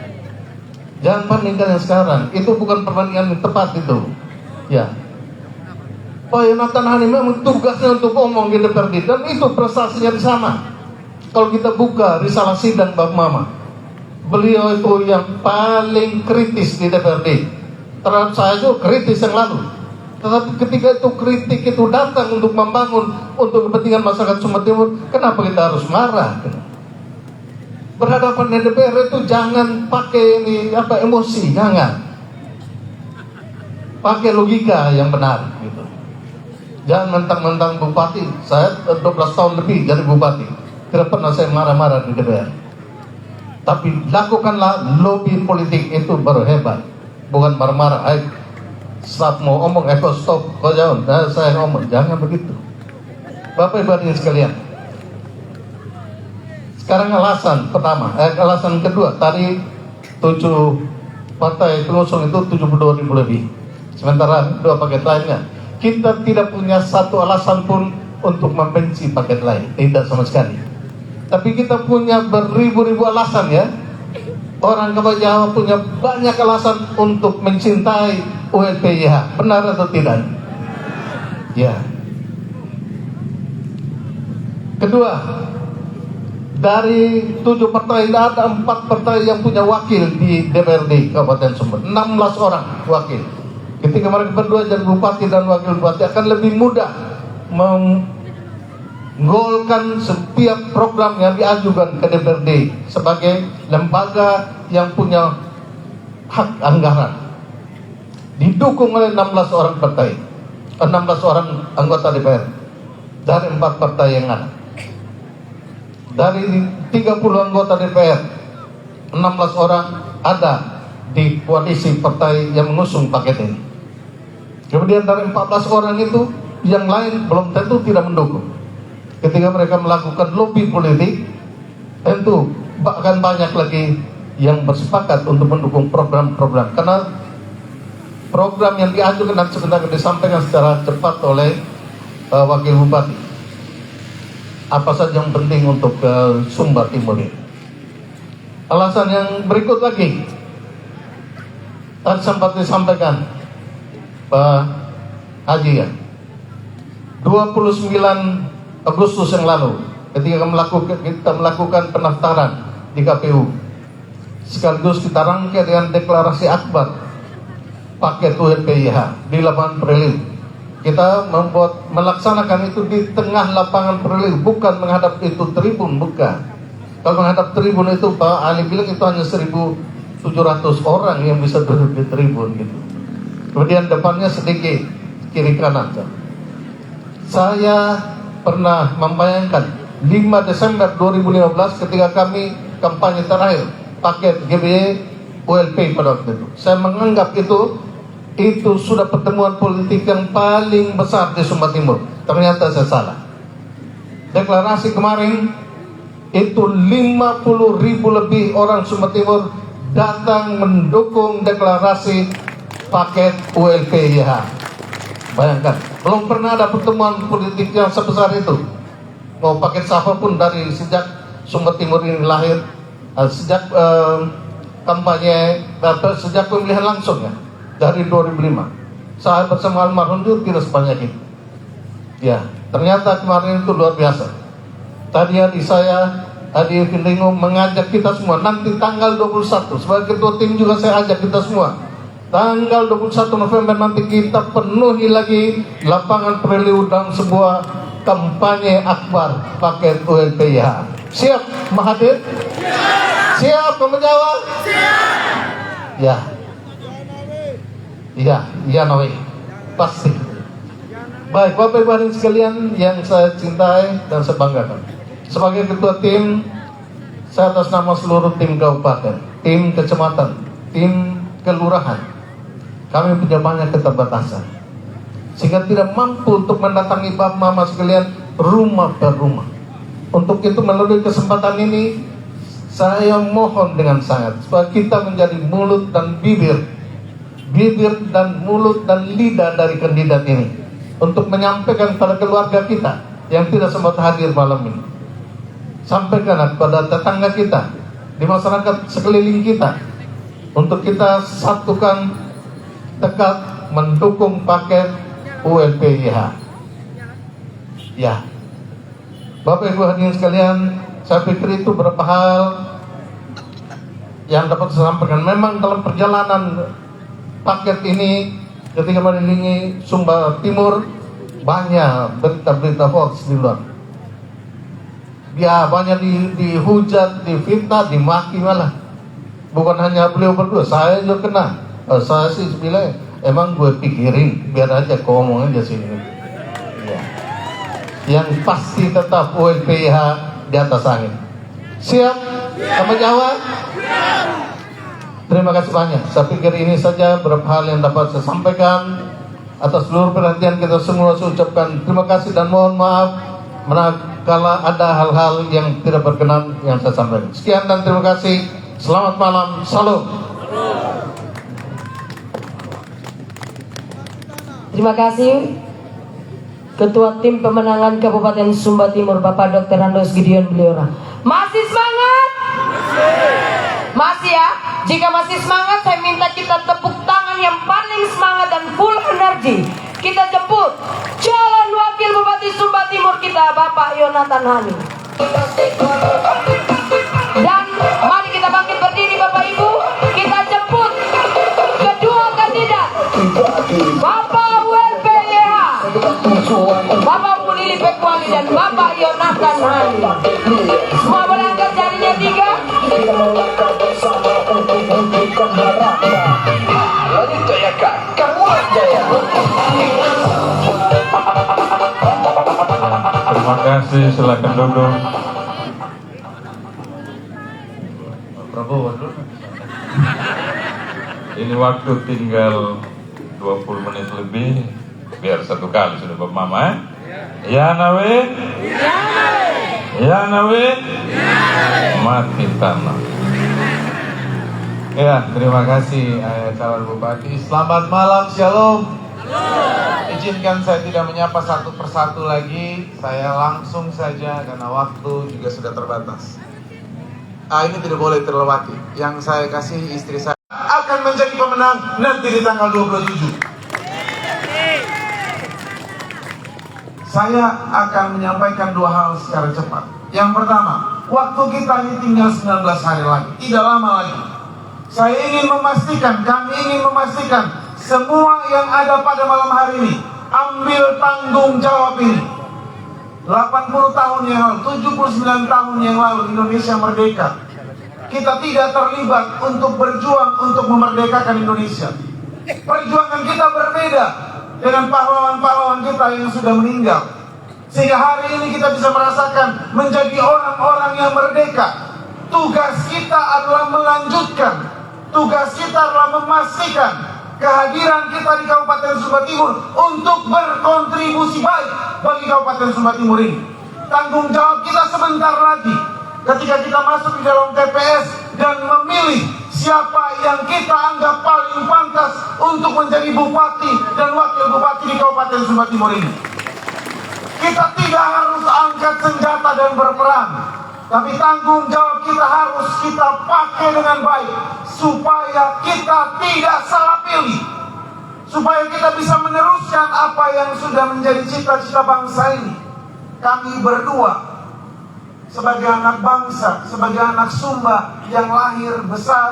Jangan bandingkan yang sekarang, itu bukan perbandingan yang tepat itu. Ya, Pak Yonatan Hani memang tugasnya untuk ngomong di DPRD, dan itu prestasinya sama. Kalau kita buka risalah sidang Bang Mama, beliau itu yang paling kritis di DPRD. Terhadap saya itu kritis yang lalu. Tetapi ketika itu kritik itu datang untuk membangun, untuk kepentingan masyarakat Sumba Timur, kenapa kita harus marah? Berhadapan di DPR itu jangan pakai emosi, jangan. Pakai logika yang benar gitu. Jangan mentang-mentang bupati. Saya 12 tahun lebih jadi bupati, tidak pernah saya marah-marah di DPR. Tapi lakukanlah lobby politik, itu baru hebat. Bukan marah-marah. Saat mau ngomong, stop, kau jangan. Saya ngomong, jangan begitu. Bapak Ibu hadirin sekalian, sekarang alasan pertama, alasan kedua, tadi 7 partai pengusung itu 72.000 lebih. Sementara 2 paket lainnya, kita tidak punya satu alasan pun untuk membenci paket lain, tidak sama sekali. Tapi kita punya beribu-ribu alasan ya. Orang Kepala Jawa punya banyak alasan untuk mencintai ULPYH, benar atau tidak? Ya. Kedua, dari 7 partai ada 4 partai yang punya wakil di DPRD Kabupaten Sumber, 16 orang wakil. Ketika mereka berdua jadi bupati dan wakil bupati, akan lebih mudah menggolkan setiap program yang diajukan ke DPRD sebagai lembaga yang punya hak anggaran. Didukung oleh 16 orang partai, 16 orang anggota DPR dari 4 partai yang ada. Dari 30 anggota DPR, 16 orang ada di koalisi partai yang mengusung paket ini. Kemudian dari 14 orang itu, yang lain belum tentu tidak mendukung. Ketika mereka melakukan lobby politik, tentu bahkan banyak lagi yang bersepakat untuk mendukung program-program. Karena program yang diajukan dan sebenarnya disampaikan secara cepat oleh Wakil Bupati. Apa saja yang penting untuk Sumba Timur ini. Alasan yang berikut lagi, tadi sempat disampaikan Pak Haji ya, 29 Agustus yang lalu ketika kita melakukan pendaftaran di KPU, sekaligus kita rangkai dengan deklarasi akbar paket ULPYH di lapangan Prelim. Kita melaksanakan itu di tengah lapangan Prelim, bukan menghadap itu tribun, bukan. Kalau menghadap tribun itu Pak Ali bilang itu hanya 1.700 orang yang bisa duduk di tribun gitu. Kemudian depannya sedikit kiri kanan. Saya pernah membayangkan 5 Desember 2015 ketika kami kampanye terakhir paket GBY ULP pada waktu itu, saya menganggap itu sudah pertemuan politik yang paling besar di Sumba Timur. Ternyata saya salah. Deklarasi kemarin itu 50.000 lebih orang Sumba Timur datang mendukung deklarasi paket ULPYH. Bayangkan, belum pernah ada pertemuan politik yang sebesar itu. Mau paket siapapun dari sejak Sumba Timur ini lahir, sejak kampanye, sejak pemilihan langsung ya, dari 2005. Saya bersama almarhum itu tidak sebanyak itu. Ya, ternyata kemarin itu luar biasa. Tadi adik saya, Adi Filingo mengajak kita semua nanti tanggal 21. Sebagai ketua tim juga saya ajak kita semua. Tanggal 21 November nanti kita penuhi lagi lapangan Prelim dalam sebuah kampanye akbar paket ULPYH. Siap Mahathir? Siap kamu jawab? Siap. Ya. Iya Nawi. Pasti. Baik, Bapak Ibu hadirin sekalian yang saya cintai dan saya banggakan. Sebagai ketua tim, saya atas nama seluruh tim kabupaten, tim kecamatan, tim kelurahan, Kami punya banyak keterbatasan, sehingga tidak mampu untuk mendatangi Bapak Mama sekalian rumah per rumah. Untuk itu melalui kesempatan ini, saya mohon dengan sangat supaya kita menjadi mulut dan bibir dan mulut dan lidah dari kandidat ini, untuk menyampaikan pada keluarga kita yang tidak sempat hadir malam ini. Sampaikan kepada tetangga kita, di masyarakat sekeliling kita, untuk kita satukan tekad mendukung paket ULPYH. Ya, Bapak Ibu hadirin sekalian, saya pikir itu beberapa hal yang dapat saya sampaikan. Memang dalam perjalanan paket ini ketika mengelilingi Sumba Timur, banyak berita-berita hoax di luar. Ya, banyak dihujat, difitnah, dimaki malah. Bukan hanya beliau berdua, saya juga kena. Saya sih bilang, emang gue pikirin, biar aja kau ngomong aja sini. Ya. Yang pasti tetap ULPYH di atas angin. Siap? Sama Jawa? Terima kasih banyak. Saya pikir ini saja beberapa hal yang dapat saya sampaikan. Atas seluruh perhatian kita semua, saya ucapkan terima kasih dan mohon maaf manakala ada hal-hal yang tidak berkenan yang saya sampaikan. Sekian dan terima kasih. Selamat malam. Salam. Terima kasih Ketua Tim Pemenangan Kabupaten Sumba Timur, Bapak Dr. Andos Gideon Bliora. Masih semangat? Masih ya? Jika masih semangat, saya minta kita tepuk tangan yang paling semangat dan full energi. Kita jemput calon Wakil Bupati Sumba Timur kita, Bapak Yonatan Hani. Dan mari kita bangkit berdiri, Bapak Ibu. Kita jemput kedua kandidat, Bapak ULPYH, Bapak Pulili Pekwali dan Bapak Yonatan Hani. Semua boleh angkat jarinya 3. Terima kasih, silakan duduk. Prabowo dulu. Ini waktu tinggal 20 menit lebih, biar satu kali sudah Bapak Mama. Ya Nawin? Ya Nawin? Mati tanah. Ya, terima kasih calon bupati. Selamat malam, shalom. Izinkan saya tidak menyapa satu persatu lagi. Saya langsung saja karena waktu juga sudah terbatas. Ini tidak boleh terlewati. Yang saya kasih istri saya akan menjadi pemenang nanti di tanggal 27. Saya akan menyampaikan 2 hal secara cepat. Yang pertama, waktu kita ini tinggal 19 hari lagi, tidak lama lagi. Saya ingin memastikan, kami ingin memastikan semua yang ada pada malam hari ini ambil tanggung jawab ini. 80 tahun yang lalu, 79 tahun yang lalu Indonesia merdeka. Kita tidak terlibat untuk berjuang untuk memerdekakan Indonesia. Perjuangan kita berbeda dengan pahlawan-pahlawan kita yang sudah meninggal. Sehingga hari ini kita bisa merasakan menjadi orang-orang yang merdeka. Tugas kita adalah melanjutkan. Tugas kita adalah memastikan kehadiran kita di Kabupaten Sumba Timur untuk berkontribusi baik bagi Kabupaten Sumba Timur ini. Tanggung jawab kita sebentar lagi ketika kita masuk di dalam TPS dan memilih siapa yang kita anggap paling pantas untuk menjadi bupati dan wakil bupati di Kabupaten Sumba Timur ini. Kita tidak harus angkat senjata dan berperang, tapi tanggung jawab kita harus kita pakai dengan baik supaya kita tidak salah pilih, supaya kita bisa meneruskan apa yang sudah menjadi cita-cita bangsa ini. Kami berdua sebagai anak bangsa, sebagai anak Sumba yang lahir, besar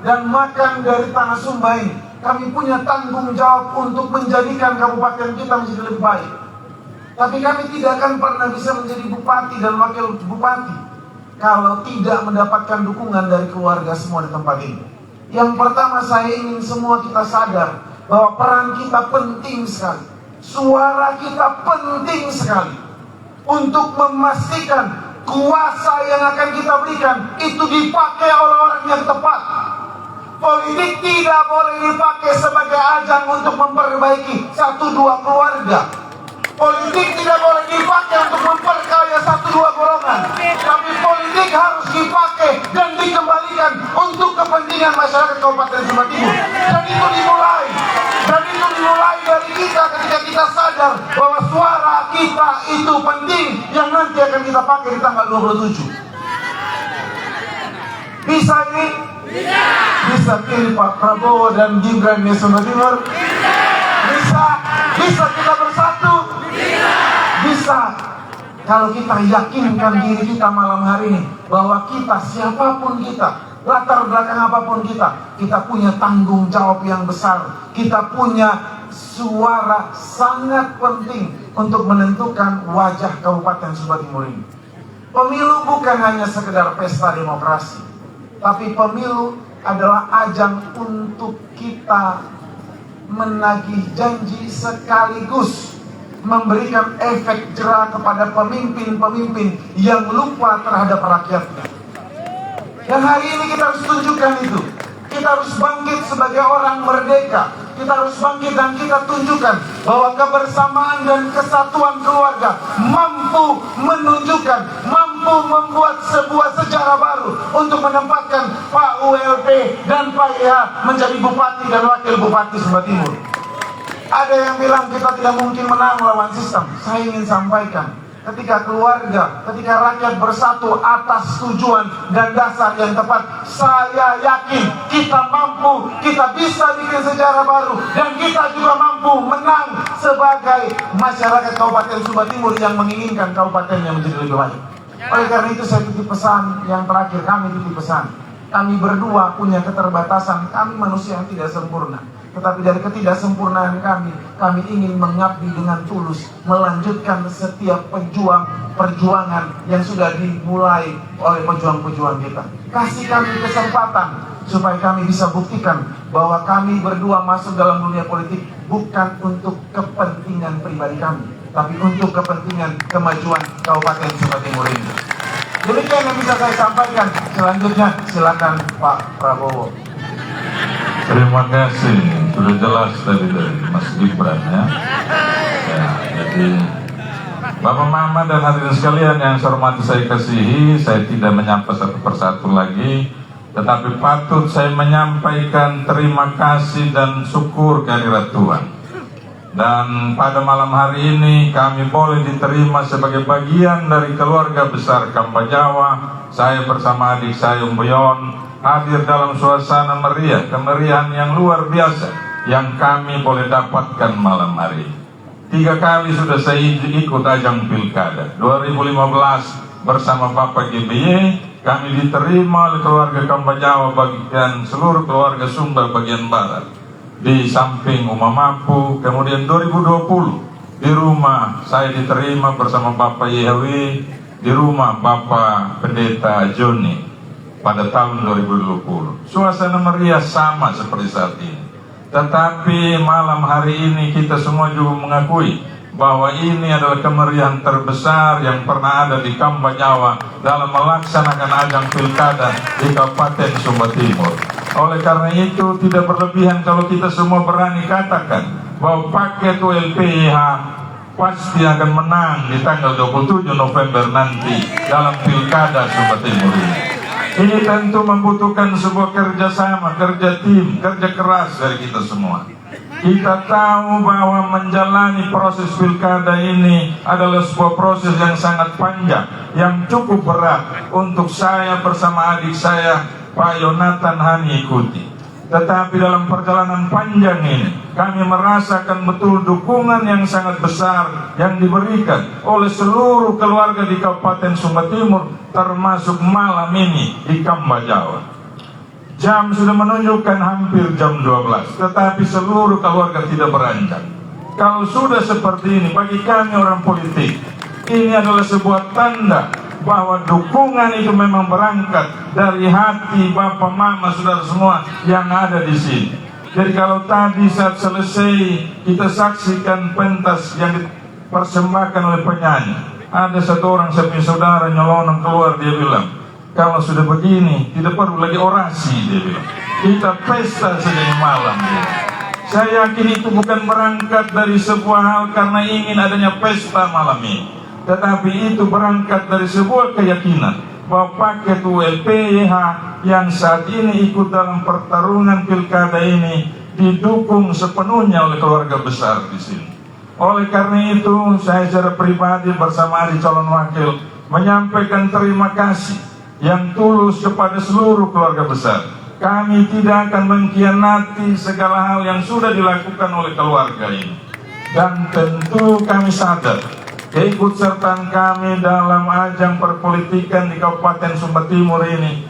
dan makan dari tanah Sumba ini, kami punya tanggung jawab untuk menjadikan kabupaten kita menjadi lebih baik. Tapi kami tidak akan pernah bisa menjadi bupati dan wakil bupati kalau tidak mendapatkan dukungan dari keluarga semua di tempat ini. Yang pertama, saya ingin semua kita sadar bahwa peran kita penting sekali. Suara kita penting sekali untuk memastikan kuasa yang akan kita berikan itu dipakai oleh orang yang tepat. Politik tidak boleh dipakai sebagai ajang untuk memperbaiki 1-2 keluarga. Politik tidak boleh dipakai untuk memperkaya 1-2 golongan. Tapi politik harus dipakai dan dikembalikan untuk kepentingan masyarakat Kabupaten Sumba Timur. Dan itu dimulai dari kita ketika kita sadar bahwa suara kita itu penting, yang nanti akan kita pakai di tanggal 27. Bisa ini? Bisa pilih Pak Prabowo dan Gibran di Sumba Timur? Bisa kita bersatu? Bisa. Kalau kita yakinkan diri kita malam hari ini bahwa kita, siapapun kita, latar belakang apapun kita punya tanggung jawab yang besar. Kita punya suara sangat penting untuk menentukan wajah Kabupaten Sumba Timur ini. Pemilu bukan hanya sekedar pesta demokrasi, tapi pemilu adalah ajang untuk kita menagih janji sekaligus memberikan efek jera kepada pemimpin-pemimpin yang lupa terhadap rakyatnya. Dan hari ini kita harus tunjukkan itu. Kita harus bangkit sebagai orang merdeka. Kita harus bangkit dan kita tunjukkan bahwa kebersamaan dan kesatuan keluarga mampu menunjukkan, mampu membuat sebuah sejarah baru untuk menempatkan Pak ULP dan Pak IH menjadi bupati dan wakil bupati Sumba Timur. Ada yang bilang kita tidak mungkin menang melawan sistem. Saya ingin sampaikan, ketika keluarga, ketika rakyat bersatu atas tujuan dan dasar yang tepat, saya yakin kita mampu, kita bisa bikin sejarah baru, dan kita juga mampu menang sebagai masyarakat Kabupaten Sumba Timur yang menginginkan kabupatennya menjadi lebih baik. Oleh karena itu saya titip pesan yang terakhir, kami titip pesan. Kami berdua punya keterbatasan, kami manusia yang tidak sempurna. Tetapi dari ketidaksempurnaan kami ingin mengabdi dengan tulus, melanjutkan setiap perjuangan yang sudah dimulai oleh pejuang-pejuang kita. Kasih kami kesempatan supaya kami bisa buktikan bahwa kami berdua masuk dalam dunia politik bukan untuk kepentingan pribadi kami, tapi untuk kepentingan kemajuan Kabupaten Sumba Timur ini. Demikian yang bisa saya sampaikan. Selanjutnya silakan Pak Prabowo. Terima kasih, sudah jelas tadi dari Mas Gibran ya. Jadi Bapak Mama dan hadirin sekalian yang saya hormati, saya kasihi, saya tidak menyapa satu persatu lagi, tetapi patut saya menyampaikan terima kasih dan syukur kehadirat Tuhan. Dan pada malam hari ini kami boleh diterima sebagai bagian dari keluarga besar Kamba Jawa. Saya bersama adik saya Umbeyon hadir dalam suasana meriah, kemeriahan yang luar biasa yang kami boleh dapatkan malam hari ini. 3 kali sudah saya ikut ajang pilkada. 2015 bersama Bapak GBY, kami diterima oleh keluarga Kamba Jawa bagian seluruh keluarga Sumba bagian barat di samping Uma Mampu. Kemudian 2020 di rumah saya diterima bersama Bapak Yehawi di rumah Bapak Pendeta Joni pada tahun 2020. Suasana meriah sama seperti saat ini. Tetapi malam hari ini kita semua juga mengakui bahwa ini adalah kemeriahan terbesar yang pernah ada di Kamba Jawa dalam melaksanakan ajang pilkada di Kabupaten Sumba Timur. Oleh karena itu tidak berlebihan kalau kita semua berani katakan bahwa paket ULPIH pasti akan menang di tanggal 27 November nanti dalam pilkada Sumba Timur ini. Ini tentu membutuhkan sebuah kerjasama, kerja tim, kerja keras dari kita semua. Kita tahu bahwa menjalani proses pilkada ini adalah sebuah proses yang sangat panjang, yang cukup berat untuk saya bersama adik saya Pak Yonatan Hani ikuti. Tetapi dalam perjalanan panjang ini kami merasakan betul dukungan yang sangat besar yang diberikan oleh seluruh keluarga di Kabupaten Sumba Timur, termasuk malam ini di Kamba Jawa. Jam sudah menunjukkan hampir jam 12, tetapi seluruh keluarga tidak beranjak. Kalau sudah seperti ini, bagi kami orang politik, ini adalah sebuah tanda bahwa dukungan itu memang berangkat dari hati Bapak Mama saudara semua yang ada di sini. Jadi kalau tadi saat selesai kita saksikan pentas yang dipersembahkan oleh penyanyi, ada satu orang sapi saudara nyelonong keluar, dia bilang, kalau sudah begini tidak perlu lagi orasi, dia bilang. kita pesta sedang malam. Saya yakin itu bukan berangkat dari sebuah hal karena ingin adanya pesta malam ini, tetapi itu berangkat dari sebuah keyakinan bahwa paket ULPYH yang saat ini ikut dalam pertarungan pilkada ini didukung sepenuhnya oleh keluarga besar di sini. Oleh karena itu, saya secara pribadi bersama adik calon wakil menyampaikan terima kasih yang tulus kepada seluruh keluarga besar. Kami tidak akan mengkhianati segala hal yang sudah dilakukan oleh keluarga ini. Dan tentu kami sadar keikutsertaan kami dalam ajang perpolitikan di Kabupaten Sumba Timur ini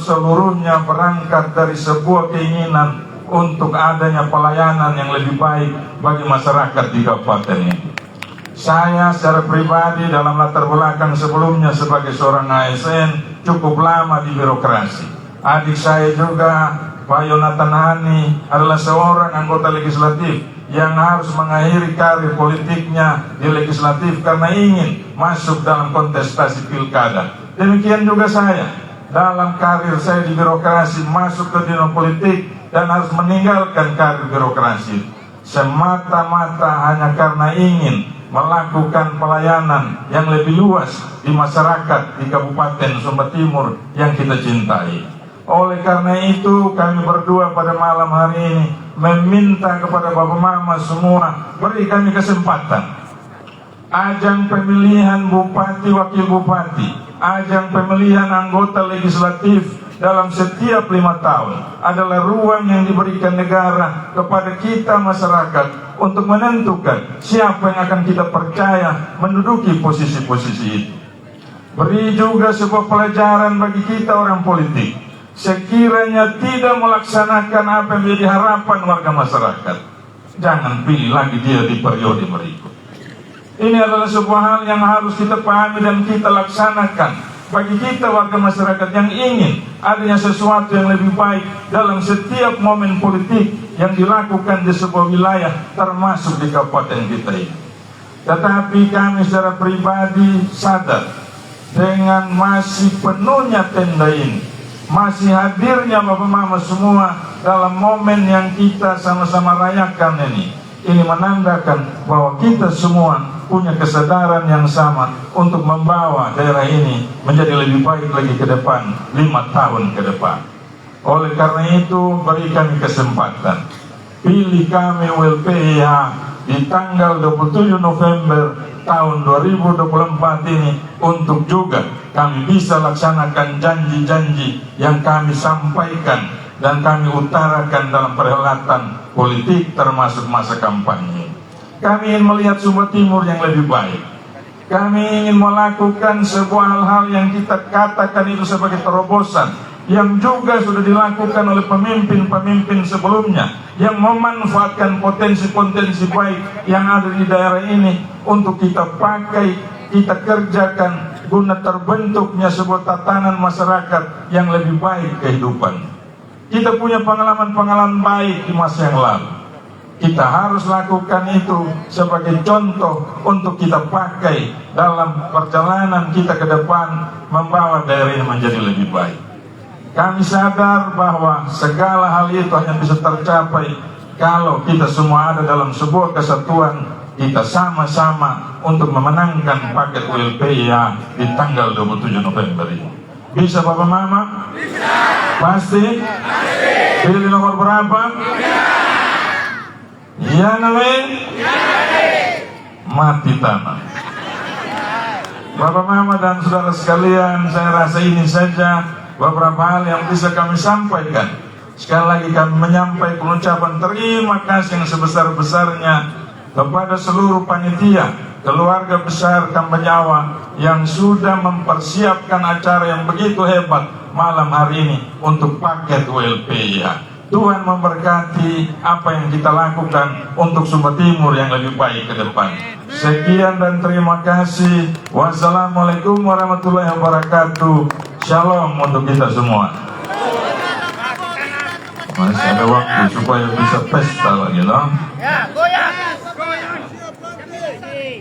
seluruhnya berangkat dari sebuah keinginan untuk adanya pelayanan yang lebih baik bagi masyarakat di kabupaten ini. Saya secara pribadi dalam latar belakang sebelumnya sebagai seorang ASN cukup lama di birokrasi. Adik saya juga, Pak Yonatan Hani, adalah seorang anggota legislatif yang harus mengakhiri karir politiknya di legislatif karena ingin masuk dalam kontestasi pilkada. Demikian juga saya, dalam karir saya di birokrasi masuk ke dunia politik dan harus meninggalkan karir birokrasi semata-mata hanya karena ingin melakukan pelayanan yang lebih luas di masyarakat di Kabupaten Sumba Timur yang kita cintai. Oleh karena itu kami berdua pada malam hari ini meminta kepada Bapak Mama semua beri kami kesempatan. Ajang pemilihan bupati, wakil bupati, ajang pemilihan anggota legislatif dalam setiap 5 tahun adalah ruang yang diberikan negara kepada kita masyarakat untuk menentukan siapa yang akan kita percaya menduduki posisi-posisi itu. Beri juga sebuah pelajaran bagi kita orang politik. Sekiranya tidak melaksanakan apa yang menjadi harapan warga masyarakat, jangan pilih lagi dia di periode berikut. Ini adalah sebuah hal yang harus kita pahami dan kita laksanakan bagi kita warga masyarakat yang ingin adanya sesuatu yang lebih baik dalam setiap momen politik yang dilakukan di sebuah wilayah termasuk di kabupaten kita ini. Tetapi kami secara pribadi sadar dengan masih penuhnya tenda ini, masih hadirnya Bapak Mama semua dalam momen yang kita sama-sama rayakan ini menandakan bahwa kita semua punya kesadaran yang sama untuk membawa daerah ini menjadi lebih baik lagi ke depan 5 tahun ke depan. Oleh karena itu beri kami kesempatan, pilih kami ULPYH di tanggal 27 November tahun 2024 ini untuk juga kami bisa laksanakan janji-janji yang kami sampaikan dan kami utarakan dalam perhelatan politik termasuk masa kampanye. Kami ingin melihat Sumba Timur yang lebih baik. Kami ingin melakukan sebuah hal-hal yang kita katakan itu sebagai terobosan yang juga sudah dilakukan oleh pemimpin-pemimpin sebelumnya yang memanfaatkan potensi-potensi baik yang ada di daerah ini untuk kita pakai, kita kerjakan guna terbentuknya sebuah tatanan masyarakat yang lebih baik kehidupan. Kita punya pengalaman-pengalaman baik di masa yang lalu. Kita harus lakukan itu sebagai contoh untuk kita pakai dalam perjalanan kita ke depan membawa daerah ini menjadi lebih baik. Kami sadar bahwa segala hal itu hanya bisa tercapai kalau kita semua ada dalam sebuah kesatuan, kita sama-sama untuk memenangkan paket ULPYH di tanggal 27 November ini. Bisa Bapak Mama? Bisa. Pasti? Pasti. Pilih nomor berapa? Ya Namin? Ya mati tanah. Bapak Mama dan saudara sekalian, saya rasa ini saja beberapa hal yang bisa kami sampaikan. Sekali lagi kami menyampaikan ucapan terima kasih yang sebesar-besarnya kepada seluruh panitia, keluarga besar Kambanyawa yang sudah mempersiapkan acara yang begitu hebat malam hari ini untuk paket ULPYH. Tuhan memberkati apa yang kita lakukan untuk Sumba Timur yang lebih baik ke depan. Sekian dan terima kasih. Wassalamualaikum warahmatullahi wabarakatuh. Shalom untuk kita semua. Masih ada waktu supaya bisa pesta lagi, loh.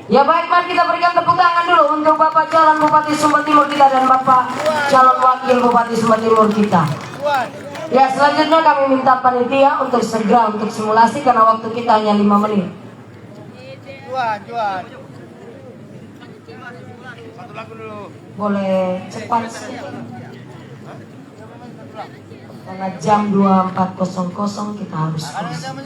Ya baik, mari kita berikan tepuk tangan dulu untuk Bapak calon Bupati Sumba Timur kita dan Bapak calon Wakil Bupati Sumba Timur kita. Ya, selanjutnya kami minta panitia untuk segera untuk simulasi karena waktu kita hanya 5 menit. Boleh cepat sih. Karena jam 24.00 kita harus selesai.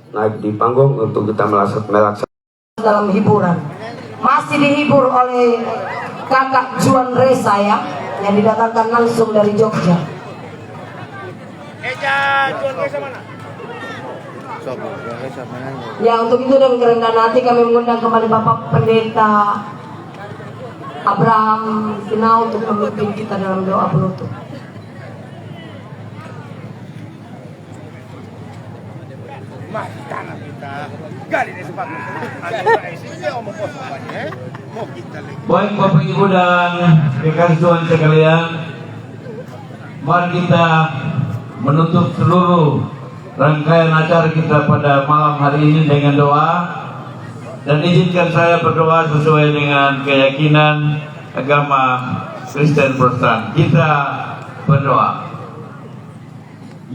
Naik di panggung untuk kita melaksanakan Dalam hiburan masih dihibur oleh kakak Juan Reza ya, yang didatangkan langsung dari Jogja. Ya, untuk itu dengan kerendahan hati kami mengundang kembali Bapak Pendeta Abraham Finau untuk memimpin kita dalam doa penutup. Baik Bapak Ibu dan rekan Tuhan sekalian, mari kita menutup seluruh rangkaian acara kita pada malam hari ini dengan doa. Dan izinkan saya berdoa sesuai dengan keyakinan agama Kristen Protestan. Kita berdoa.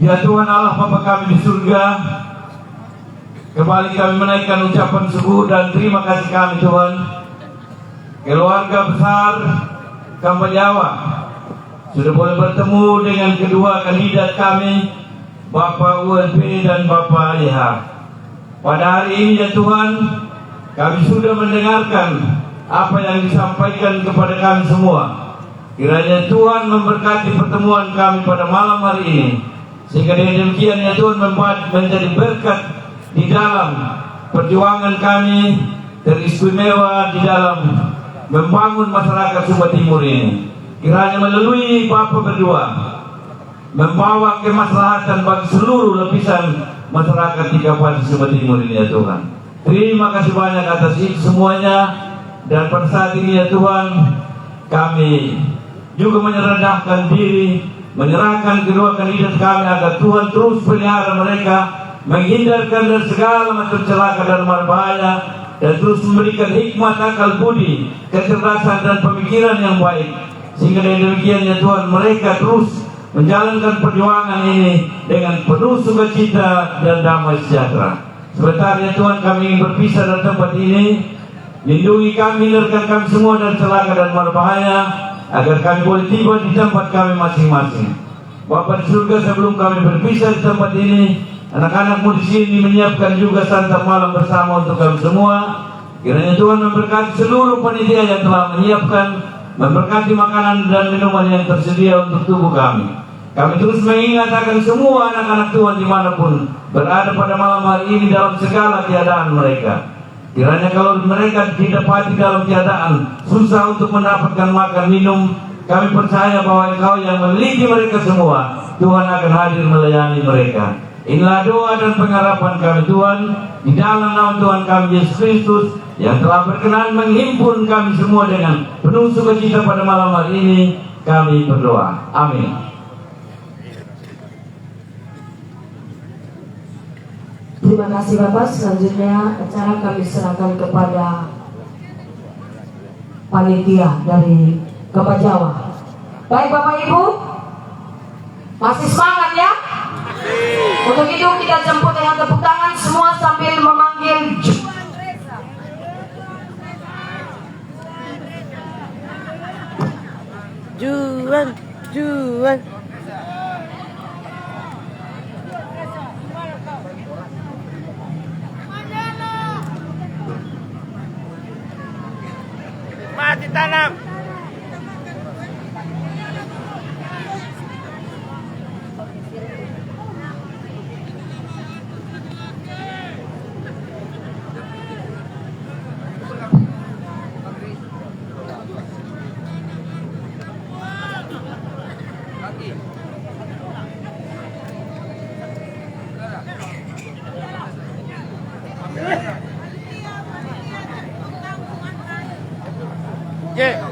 Ya Tuhan Allah Bapa kami di surga, kembali kami menaikkan ucapan syukur dan terima kasih kami Tuhan, keluarga besar Kampung Jawa sudah boleh bertemu dengan kedua kandidat kami, Bapak ULP dan Bapak YH. Pada hari ini ya Tuhan, kami sudah mendengarkan apa yang disampaikan kepada kami semua. Kiranya Tuhan memberkati pertemuan kami pada malam hari ini, sehingga dengan demikian ya Tuhan menjadi berkat di dalam perjuangan kami, teristimewa di dalam membangun masyarakat Sumba Timur ini. Kiranya melalui Bapak berdua membawa kemaslahatan bagi seluruh lapisan masyarakat di Kabupaten Sumba Timur ini ya Tuhan. Terima kasih banyak atas itu semuanya. Dan pada saat ini ya Tuhan, kami juga menyerahkan diri, menyerahkan kedua kandidat kami agar Tuhan terus pelihara mereka, menghindarkan dari segala macam celaka dan berbahaya, dan terus memberikan hikmat, akal budi, kecerdasan dan pemikiran yang baik, sehingga dengan demikian ya Tuhan mereka terus menjalankan perjuangan ini dengan penuh sukacita dan damai sejahtera. Sebentar ya Tuhan, kami ingin berpisah dari tempat ini. Lindungi kami, hindarkan kami semua dari celaka dan berbahaya, agar kami boleh tiba di tempat kami masing-masing. Bapa di surga, sebelum kami berpisah di tempat ini, anak-anakmu di sini menyiapkan juga santap malam bersama untuk kami semua. Kiranya Tuhan memberkati seluruh panitia yang telah menyiapkan, memberkati makanan dan minuman yang tersedia untuk tubuh kami. Kami terus mengingat akan semua anak-anak Tuhan dimanapun berada pada malam hari ini dalam segala keadaan mereka. Kiranya kalau mereka didapati dalam keadaan susah untuk mendapatkan makan minum, kami percaya bahwa Engkau yang memiliki mereka semua, Tuhan akan hadir melayani mereka. Inilah doa dan pengharapan kami Tuhan, di dalam nama Tuhan kami Yesus Kristus, yang telah berkenan menghimpun kami semua dengan penuh sukacita pada malam hari ini. Kami berdoa. Amin. Terima kasih Bapak. Selanjutnya acara kami serahkan kepada panitia dari Kampung Jawa. Baik Bapak Ibu, masih semangat ya? Untuk itu kita jemput dengan tepuk tangan semua sambil memanggil Juan Reza. Juan. Mati tanam. Yeah.